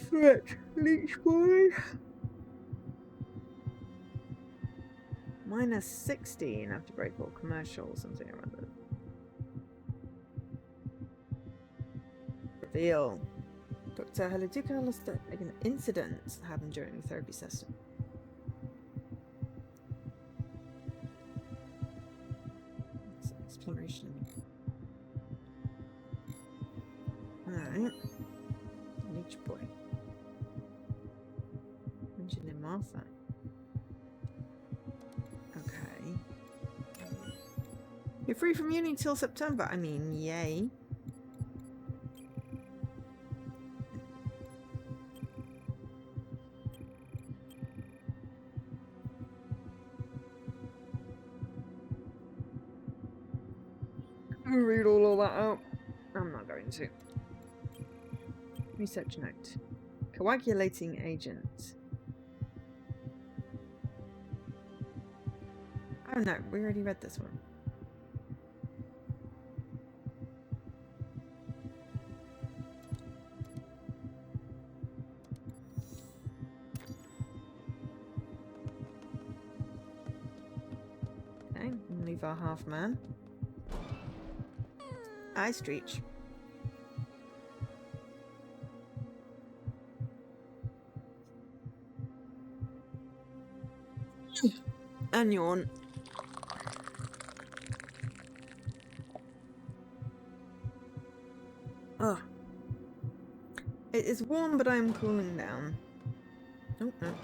Switch. Leech boy. Minus 16 after break or commercial, something around it. Reveal. Dr. Heliduka lost an incident that happened during the therapy session. It's an exploration. Alright. Leech boy. Engineer Martha. Okay. You're free from uni till September. I mean, yay. Read all of that out. I'm not going to. Research note. Coagulating agent. Oh no, we already read this one. Okay, leave our half man. Eye Street. And yawn. Ugh. It is warm, but I am cooling down. Oh no. Okay.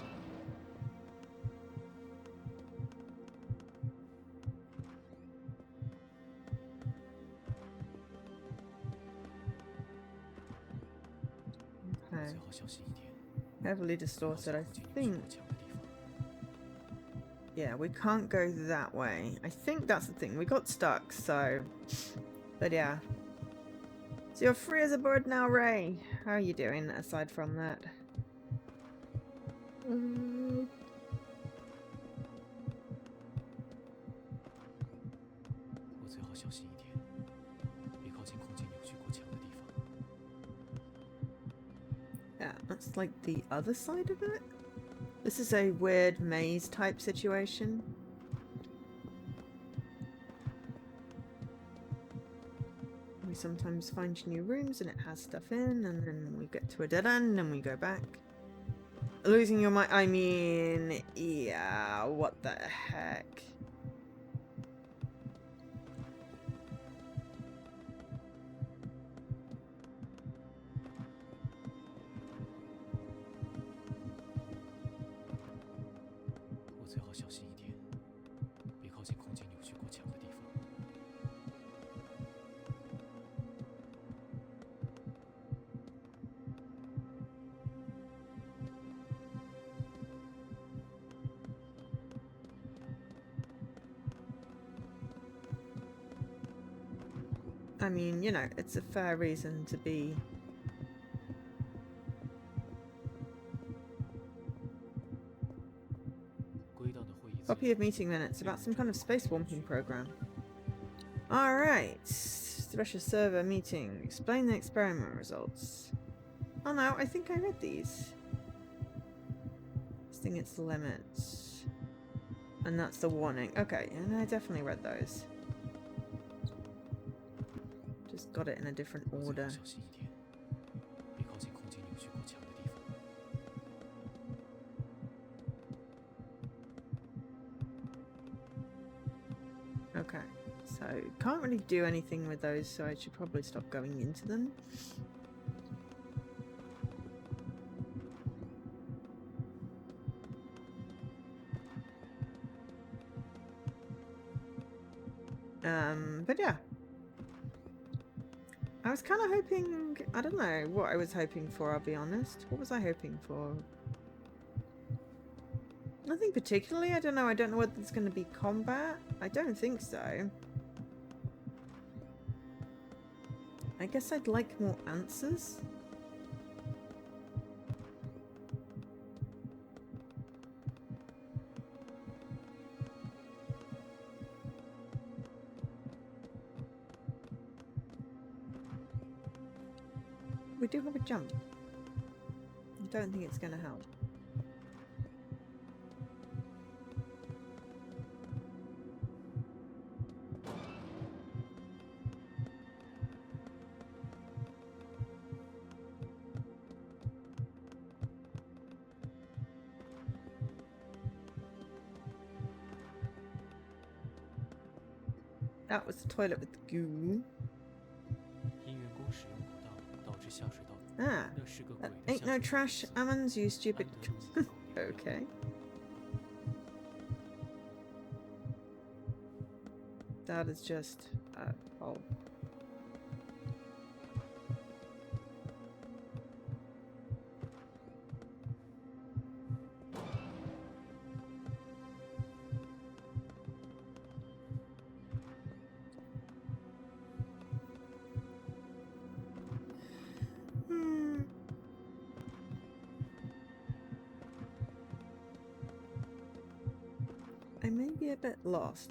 Heavily distorted, I think. Yeah, we can't go that way. I think that's the thing. We got stuck, so... But yeah. So you're free as a bird now, Ray. How are you doing, aside from that? Yeah, that's like the other side of it. This is a weird maze type situation. We sometimes find new rooms and it has stuff in, and then we get to a dead end and we go back. Losing your mind, I mean, yeah, what the heck? 好小心一点，别靠近空间扭曲过强的地方。I mean, you know, it's a fair reason to be. Copy of meeting minutes about some kind of space warping program. Alright. Thresher server meeting. Explain the experiment results. Oh no, I think I read these. Testing its limits. And that's the warning. Okay, and I definitely read those. Just got it in a different order. Okay, so can't really do anything with those, so I should probably stop going into them. But yeah. I was kind of hoping, I don't know what I was hoping for, I'll be honest. What was I hoping for? Nothing particularly, I don't know whether it's going to be combat. I don't think so. I guess I'd like more answers. We do have a jump. I don't think it's going to help. That was the toilet with the goo. Ah, that ain't no trash, Ammons, you stupid. Okay. That is just a hole. I may be a bit lost.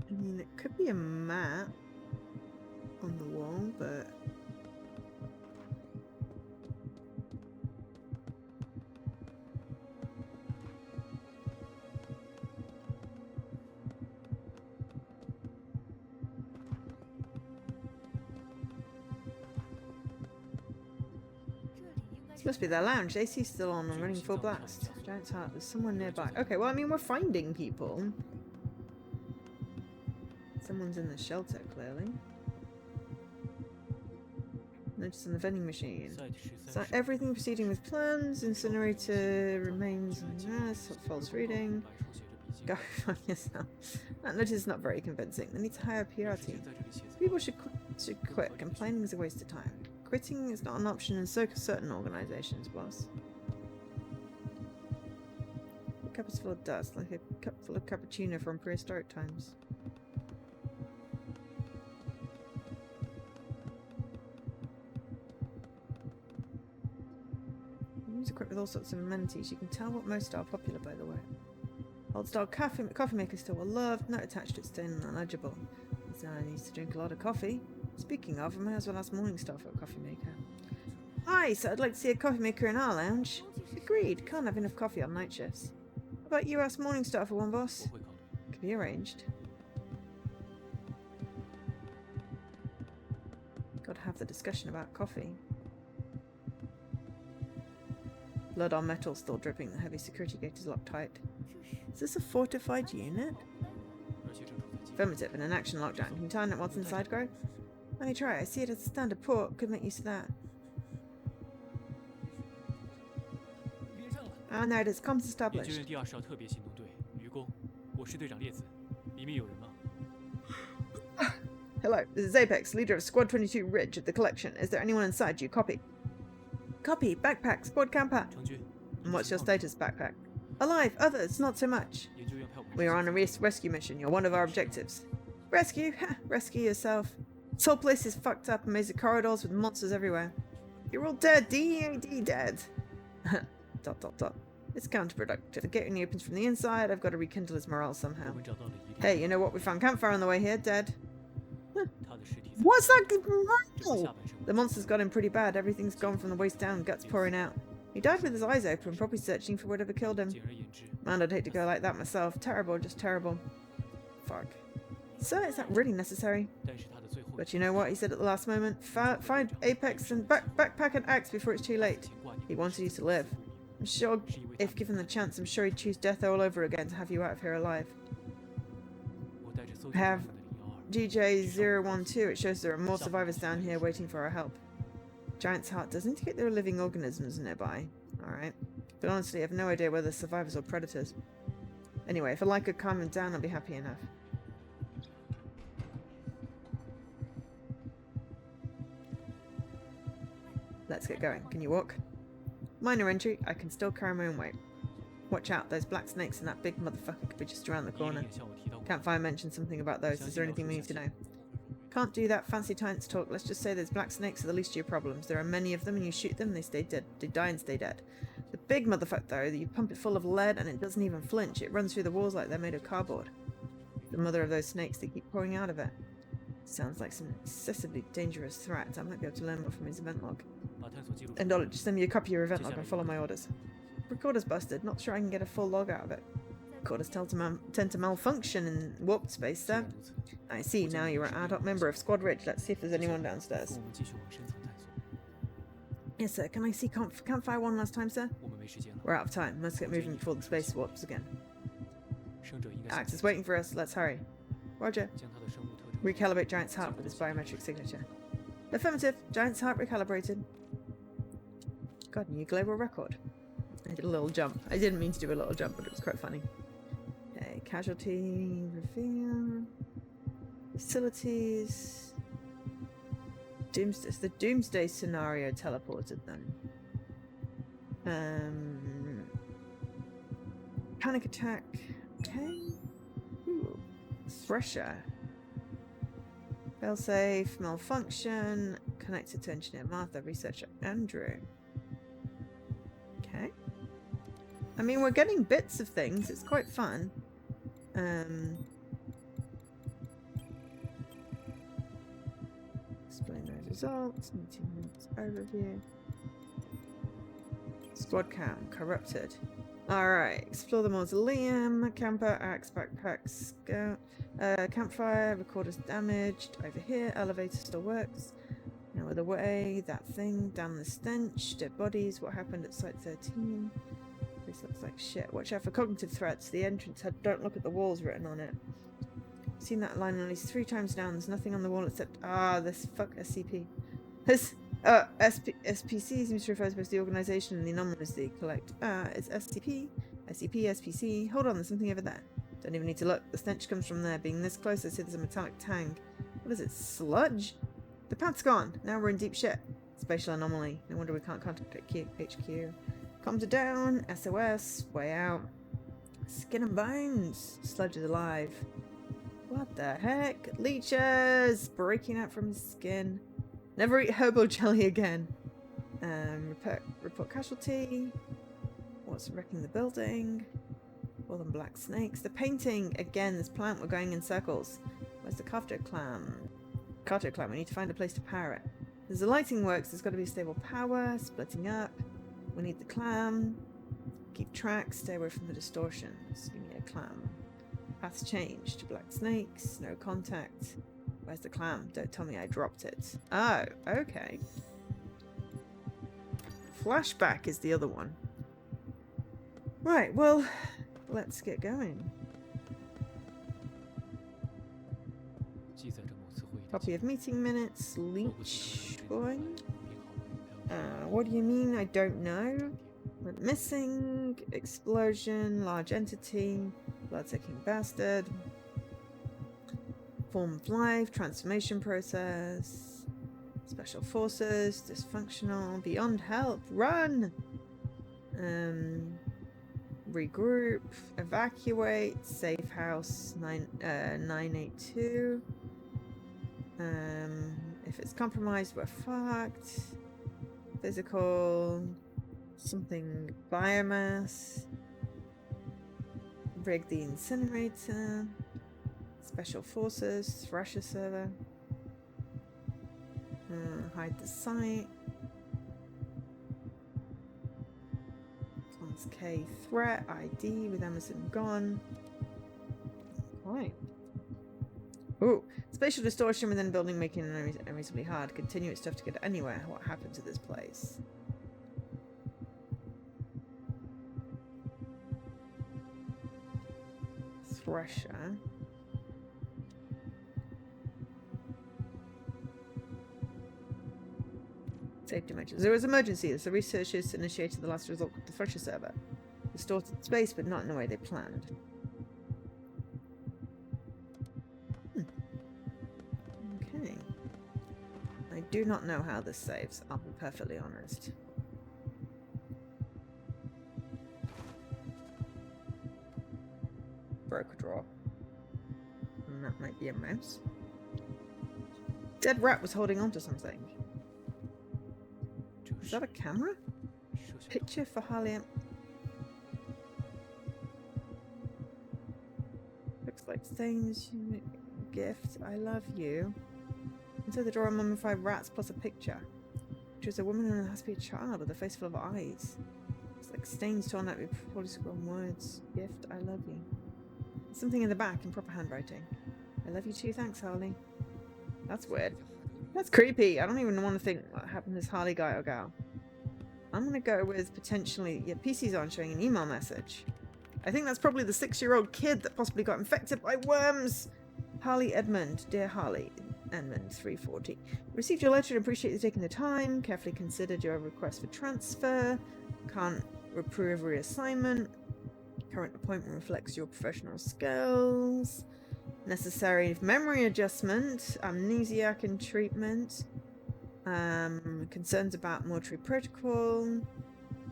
I mean, it could be a map on the wall, but... This must be their lounge. AC's still on and running full blast. Giant's heart. There's someone nearby. Okay, well, I mean, we're finding people. Someone's in the shelter, clearly. Notice on the vending machine. So everything proceeding with plans. Incinerator remains in mass. False reading. Go find yourself. That notice is not very convincing. They need to hire a PR team. People should quit. Complaining is a waste of time. Quitting is not an option in so certain organizations, boss. The cup is full of dust, like a cup full of cappuccino from prehistoric times. Rooms equipped with all sorts of amenities. You can tell what most are popular, by the way. Old style coffee maker still well loved, not attached to its stain and unlegible. Designer needs to drink a lot of coffee. Speaking of, I may as well ask Morningstar for a coffee maker. Hi, so I'd like to see a coffee maker in our lounge. Agreed, can't have enough coffee on night shifts. How about you ask Morningstar for one, boss? Can be arranged. Gotta have the discussion about coffee. Blood on metal still dripping, the heavy security gate is locked tight. Is this a fortified unit? Affirmative. In an action lockdown. Can you tell what's inside, Grow? Let me try. I see it as a standard port. Could make use of that. 连上了。 And there it is. Comms 研究 established. 院第2师特别行动队，愚公，我是队长列子，里面有人吗？ Hello, this is Apex, leader of Squad 22 Ridge of the collection. Is there anyone inside you? Copy. Copy. Backpack. Squad camper. 成军。 And what's your status, backpack? Alive. Others, not so much. 研究院派我们。 We are on a rescue mission. You're one of our objectives. Rescue? Rescue yourself. This whole place is fucked up. A maze of corridors with monsters everywhere. You're all dead. D-E-A-D dead. ... It's counterproductive. The gate only opens from the inside. I've got to rekindle his morale somehow. 我们找到了疑点。 Hey, you know what? We found campfire on the way here. Dead. 他的尸体在 What's that? 下半身。 The monster's got him pretty bad. Everything's gone from the waist down, guts pouring out. He died with his eyes open, probably searching for whatever killed him. 简而言之， Man, I'd hate to go like that myself. Terrible, just terrible. Fuck. So, is that really necessary? 但是他的最后。 But you know what he said at the last moment? Find Apex and backpack and axe before it's too late. He wanted you to live. I'm sure, if given the chance, I'm sure he'd choose death all over again to have you out of here alive. 我带着搜 I have 集他们的零二。 GJ012. It shows there are more survivors down here waiting for our help. Giant's heart does indicate there are living organisms nearby. Alright. But honestly, I have no idea whether survivors or predators. Anyway, if I could calm him down, I'll be happy enough. Let's get going. Can you walk? Minor injury. I can still carry my own weight. Watch out, those black snakes and that big motherfucker could be just around the 伊 corner. 也向我提到过。 Campfire mentioned something about those. Is there anything we need to know? Can't do that fancy science talk. Let's just say those black snakes are the least of your problems. There are many of them and you shoot them, they stay dead. They die and stay dead. The big motherfucker though, you pump it full of lead and it doesn't even flinch. It runs through the walls like they're made of cardboard. The mother of those snakes, they keep pouring out of it. Sounds like some excessively dangerous threat. I might be able to learn more from his event log. 把探索记录。 And just send me a copy of your event log and follow my orders. Recorder's busted. Not sure I can get a full log out of it. Recorders tend to malfunction in warped space, 虽 sir. 然如此， I see. Now you're an ad hoc member of Squad Ridge. Let's see if there's anyone downstairs. 跟我们继续往深层探索。 Yes, sir. Can I see campfire one last time, sir? 我们没时间了。 We're out of time. Let's get moving before the space warps again. 生者应该 Axe is waiting for us. Let's hurry. Roger. 将他的生物特征。 Recalibrate Giant's heart with his biometric signature. Affirmative. Giant's heart recalibrated. God, new global record. I did a little jump. I didn't mean to do a little jump, but it was quite funny. Okay, casualty reveal. Facilities. Doomsday. The Doomsday scenario teleported them. Panic attack. Okay. Ooh. Thresher. Failsafe. Malfunction. Connected to engineer Martha. Researcher Andrew. Okay. I mean, we're getting bits of things. It's quite fun. Explain those results. Meeting minutes overview. Squad cam. Corrupted. Alright. Explore the mausoleum. Camper. Axe. Backpack. Scout. Campfire. Recorder's damaged. Over here. Elevator still works. No other way. That thing. Down the stench. Dead bodies. What happened at Site 13? This looks like shit. Watch out for cognitive threats. The entrance had "Don't look at the walls" written on it. Seen that line at least 3 times now. There's nothing on the wall except this fuck SCP. This SPC seems to refer to both the organization and the anomalies they collect. It's SCP, SPC. Hold on, there's something over there. Don't even need to look. The stench comes from there. Being this close, I see there's a metallic tang. What is it? Sludge? The path's gone. Now we're in deep shit. Spatial anomaly. No wonder we can't contact HQ. Comms are down. SOS. Way out. Skin and bones. Sludge is alive. What the heck? Leeches! Breaking out from his skin. Never eat herbal jelly again. Report casualty. What's wrecking the building? All them black snakes. The painting! Again, this plant, we're going in circles. Where's the Carter clam? Carter clam, we need to find a place to power it. As the lighting works, there's got to be stable power. Splitting up. We need the clam. Keep track. Stay away from the distortions. Give me a clam. Path's changed. Black snakes. No contact. Where's the clam? Don't tell me I dropped it. Oh, okay. Flashback is the other one. Right, well, let's get going. Copy of meeting minutes. Leech boy. What do you mean? I don't know. Went missing. Explosion. Large entity. Blood-sucking bastard. Form of life. Transformation process. Special forces. Dysfunctional. Beyond help. Run! Regroup. Evacuate. Safe house. 982. If it's compromised, we're fucked. Physical. Something. Biomass. Rig the incinerator. Special forces. Thresher server. Hide the site. Class K threat. ID with Emerson gone. Right. Ooh. Spatial distortion within a building making it unreasonably hard. Continue its stuff to get anywhere. What happened to this place? Thresher. Safety measures. There was emergency. The researchers initiated the last result of the Thresher server. Distorted space, but not in the way they planned. Okay. I do not know how this saves, I'll be perfectly honest. Broke a drawer. And that might be a mouse. Dead rat was holding on to something. Is that a camera? Picture for Harley. Looks like stains. Gift. I love you. Inside the drawer, mummified rats plus a picture. Which is a woman and it has to be a child with a face full of eyes. It's like stains torn out with polygon words. Gift. I love you. There's something in the back in proper handwriting. I love you too. Thanks, Harley. That's weird. That's creepy. I don't even want to think what happened to this Harley guy or gal. I'm going to go with potentially... Yeah, PC's on showing an email message. I think that's probably the 6-year-old kid that possibly got infected by worms. Harley Edmund. Dear Harley Edmund, 340. Received your letter and appreciate you taking the time. Carefully considered your request for transfer. Can't approve reassignment. Current appointment reflects your professional skills. Necessary memory adjustment, amnesiac and treatment, concerns about mortuary protocol,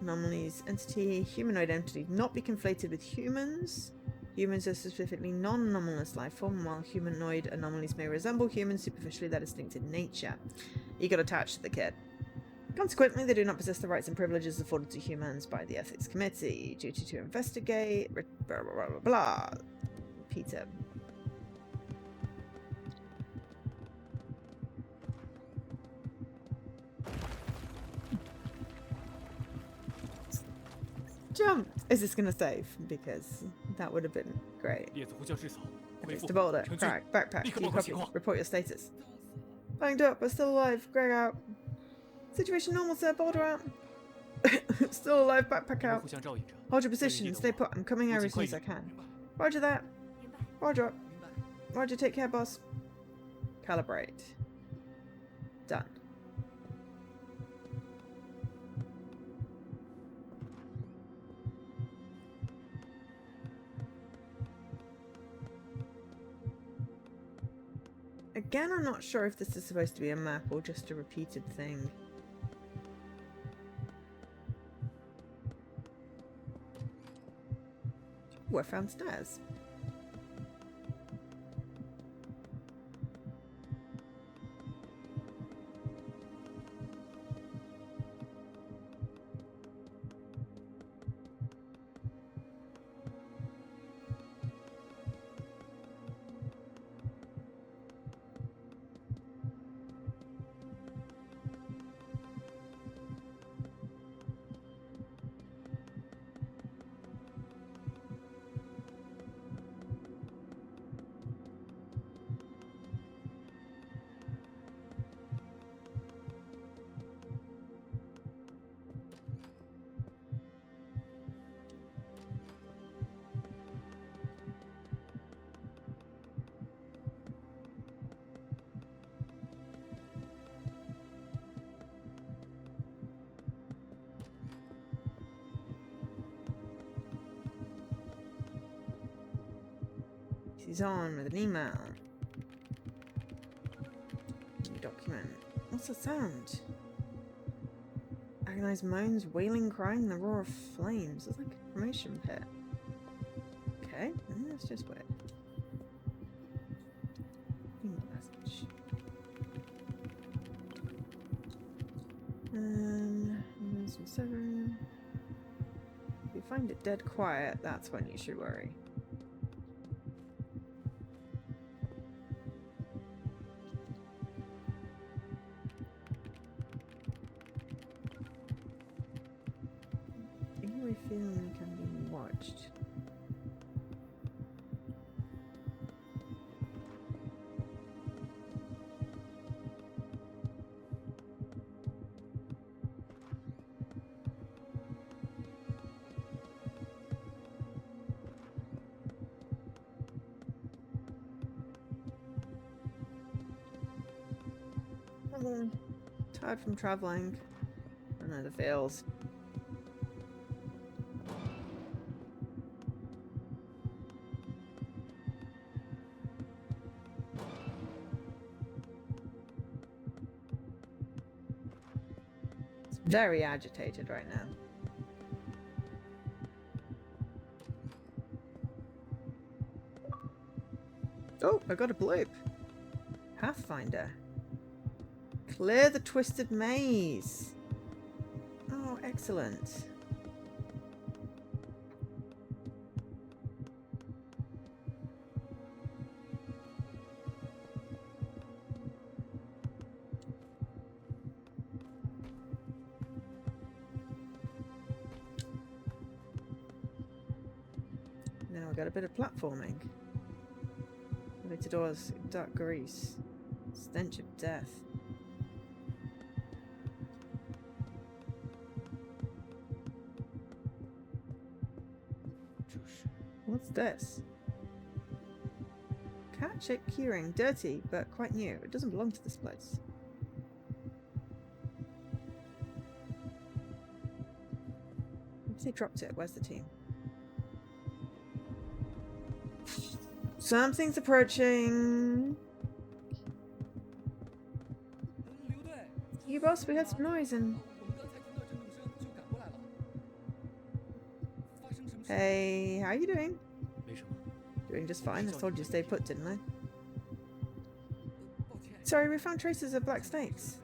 anomalies, entity, humanoid entity, not be conflated with humans. Humans are specifically non-anomalous life form, while humanoid anomalies may resemble humans superficially, they're distinct in nature. You got attached to the kid. Consequently, they do not possess the rights and privileges afforded to humans by the Ethics Committee. Duty to investigate, blah, blah, blah, blah, blah. Peter. Jump! Is this gonna save? Because that would have been great. It's the boulder. Crack. Backpack. Key copy. Report your status. Banged up, but still alive. Greg out. Situation normal, sir. Boulder out. Still alive. Backpack out. Hold your position. Stay put. I'm coming over as soon as I can. Roger that. Roger. Roger, take care, boss. Calibrate. Done. Again, I'm not sure if this is supposed to be a map or just a repeated thing. Ooh, I found stairs. He's on with an email. New document. What's the sound? Agonized moans, wailing, crying, the roar of flames. It's like a cremation pit. Okay, that's just weird. Email message. Seven. If you find it dead quiet, that's when you should worry. Eerie feeling can be watched. Tired from traveling. I know the feels. It's very agitated right now. Oh, I got a bloop. Pathfinder. Clear the twisted maze. Oh, excellent. Now we got a bit of platforming. Elevator doors, dark grease, stench of death. What's this? Cat-shaped keyring, dirty but quite new. It doesn't belong to this place. Maybe they dropped it. Where's the team? Something's approaching. You boss, we heard some noise and... Hey, how you doing? Doing just fine. I told you to stay put, didn't I? Sorry, we found traces of black snakes.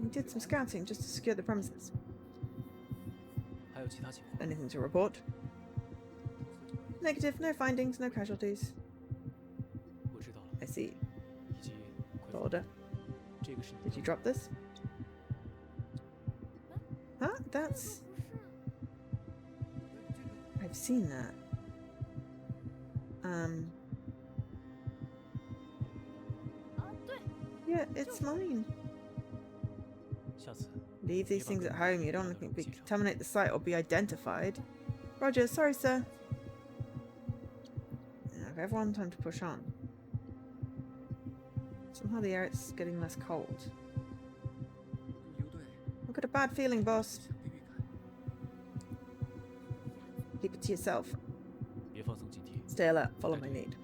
We did some scouting just to secure the premises. Anything to report? Negative, no findings, no casualties. I see. Order. Did you drop this? Huh? That's... I've seen that. Yeah, it's mine. Leave these things at home. You don't want to contaminate the site or be identified. Roger, sorry, sir. Now, if everyone time to push on. Somehow the air is getting less cold. I've got a bad feeling, boss. Keep it to yourself. Stay alert. Follow my lead.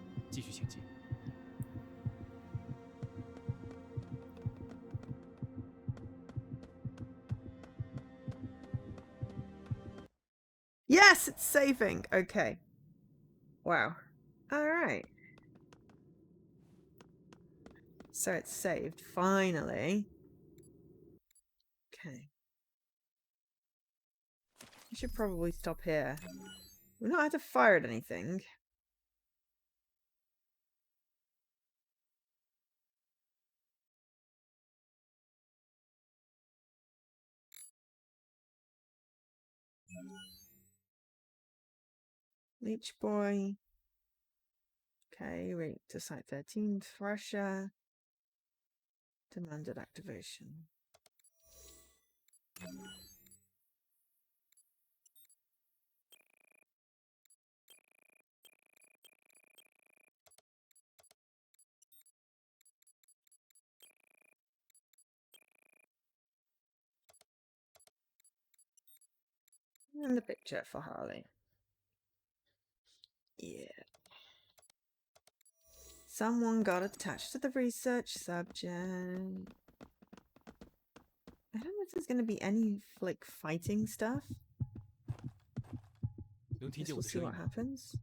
Yes, it's saving. Okay. Wow. All right. So it's saved. Finally. Okay. I should probably stop here. We've not had to fire at anything. Leech Boy. Okay, wait to Site 13. Thresher. Demanded activation. And the picture for Harley. Yeah. Someone got attached to the research subject. I don't know if there's going to be any, like, fighting stuff. 能听 Guess 见我 we'll 的 see 声音 what 吗？ happens.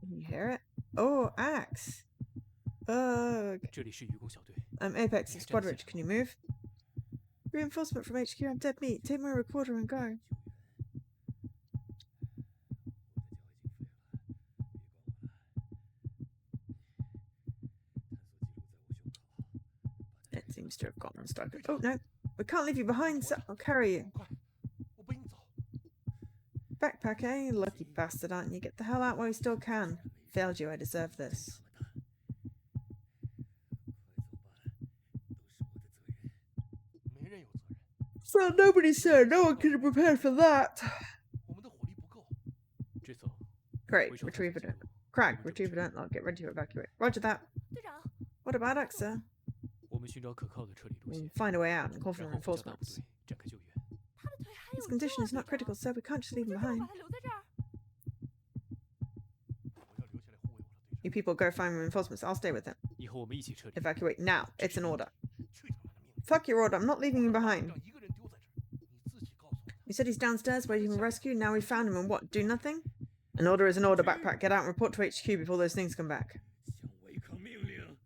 Can you hear it? Oh, Axe. Ugh. 这里是愚公小队。 I'm Apex Yeah, and Squad that's Rich. it. Can you move? Reinforcement from HQ. I'm dead meat. Take my recorder and go. It seems to have gotten stuck. Oh, no. We can't leave you behind, so I'll carry you. 快，我背你走。 Backpack, eh? Lucky bastard, aren't you? Get the hell out while you still can. Failed you, I deserve this. 没人有责任。 Well, nobody said. No one could have prepared for that. 我们的火力不够。这次 Great. 回收探索 Retrieve 记 it. 录。 Crack. Retrieve it. I'll get ready to evacuate. Roger that. 队长， What about Axe, sir? 我们寻找可靠的撤离路 We'll 线， find a way out and call for 然后呼叫大部 reinforcements. 队展开救援。 他的腿还有 His condition is 救啊 not critical, sir. We can't just leave 队 him 长， behind. 把他留在这儿。我要留下来护卫我的队 You people go find reinforcements. I'll stay with him. 长。以后我们一起撤离。 Evacuate now. It's an order. 去他妈的命！ Fuck your order. I'm not leaving you behind. 让一个人丢在这儿，你自己告诉我的。 You said he's downstairs waiting for rescue. Now we found him and what? Do nothing? An order is an order, Backpack. Get out and report to HQ before those things come back. 向违抗命令。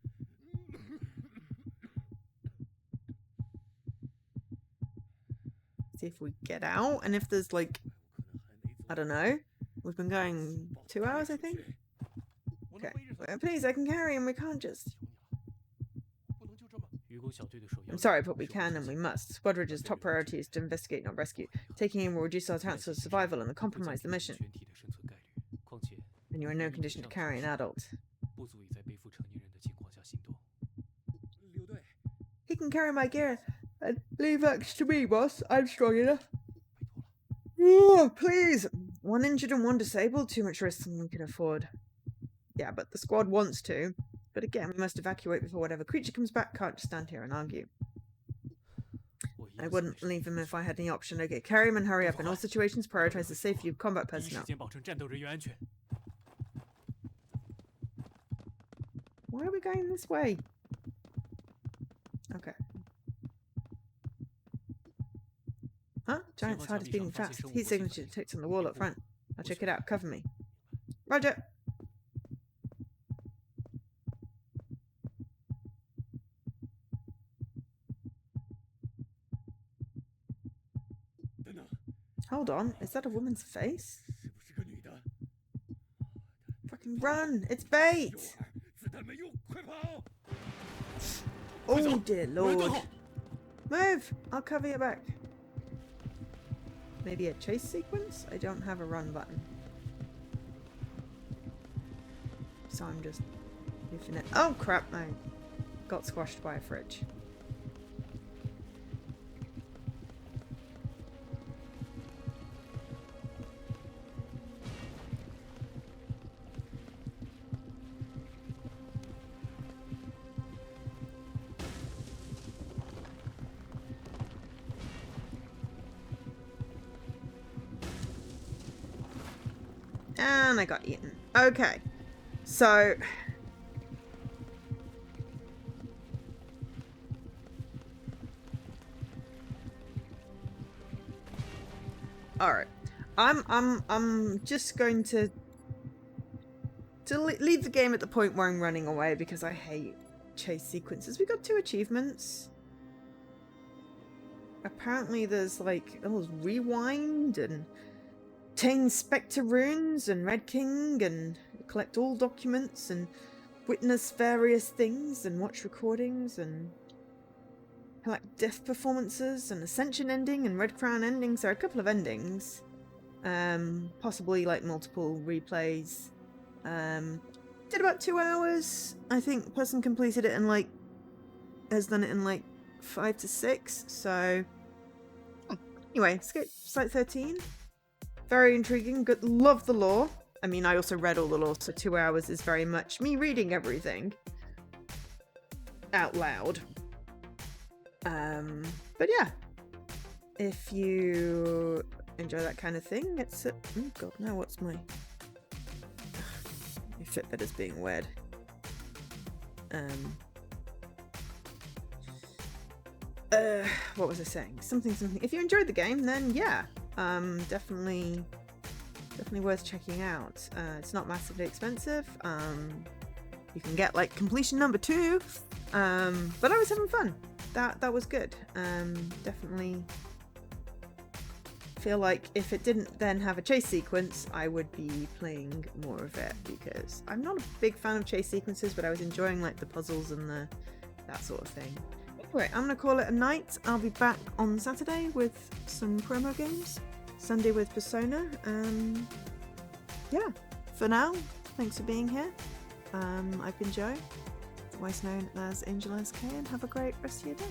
See if we get out and if there's like, I don't know. We've been going 2 hours, I think. 我能 Okay. 背着他。 Please, I can carry him. We can't just. 求你了，不能就这么。愚公小队的首要。 I'm sorry, but we can and we must. Squad Ridge's top priority is to investigate, not rescue. Taking him will reduce our chances of survival and compromise the mission. 全体的生存概率。况且 And you're in no condition to carry an adult. 不足以在背负成年人的情况下行动。刘队， He can carry my gear. And leave Axe to me, boss. I'm strong enough. 拜托了。 Oh, please. One injured and one disabled. Too much risk than we can afford. Yeah, but the squad wants to. But again, we must evacuate before whatever creature comes back. Can't just stand here and argue. 我一 I 样 wouldn't 随时 leave him if I had any option. Okay, carry him and hurry up. In all situations, prioritize the safety of combat 第一时 personnel. 间保证战斗人员安全。 Why are we going this way? Okay. Huh? Giant's heart is beating fast. Heat signature detected on the wall up front. I'll check it out. Cover me. Roger. Hold on. Is that a woman's face? 是不是个女的？ Fucking run! It's bait! 子弹没用，快跑！ Oh 快走 dear 有人蹲 lord. 后。 Move! I'll cover your back. Maybe a chase sequence? I don't have a run button. So I'm just goofing it. Oh crap, I got squashed by a fridge. And I got eaten. Okay. So all right. I'm just going to leave the game at the point where I'm running away because I hate chase sequences. We got 2 achievements. Apparently there's like rewind and 10 Spectre runes and Red King and collect all documents and witness various things and watch recordings and collect death performances and Ascension ending and Red Crown endings. There are a couple of endings. Possibly like multiple replays. Did about 2 hours. I think the person completed it in has done it in 5 to 6. So anyway, Escape Site 13. Very intriguing. Good. Love the lore. I mean, I also read all the lore, so 2 hours is very much me reading everything out loud. But yeah, if you enjoy that kind of thing, it's oh god, now what's my Fitbit is being weird. What was I saying? Something. If you enjoyed the game, then yeah, definitely worth checking out. It's not massively expensive. You can get like completion number 2, but I was having fun. That was good. Definitely feel like if it didn't then have a chase sequence, I would be playing more of it, because I'm not a big fan of chase sequences, but I was enjoying like the puzzles and that sort of thing. Anyway, I'm gonna call it a night. I'll be back on Saturday with some promo games, Sunday with Persona. Yeah, for now, thanks for being here. I've been Jo, otherwise known as Angel SK, and have a great rest of your day.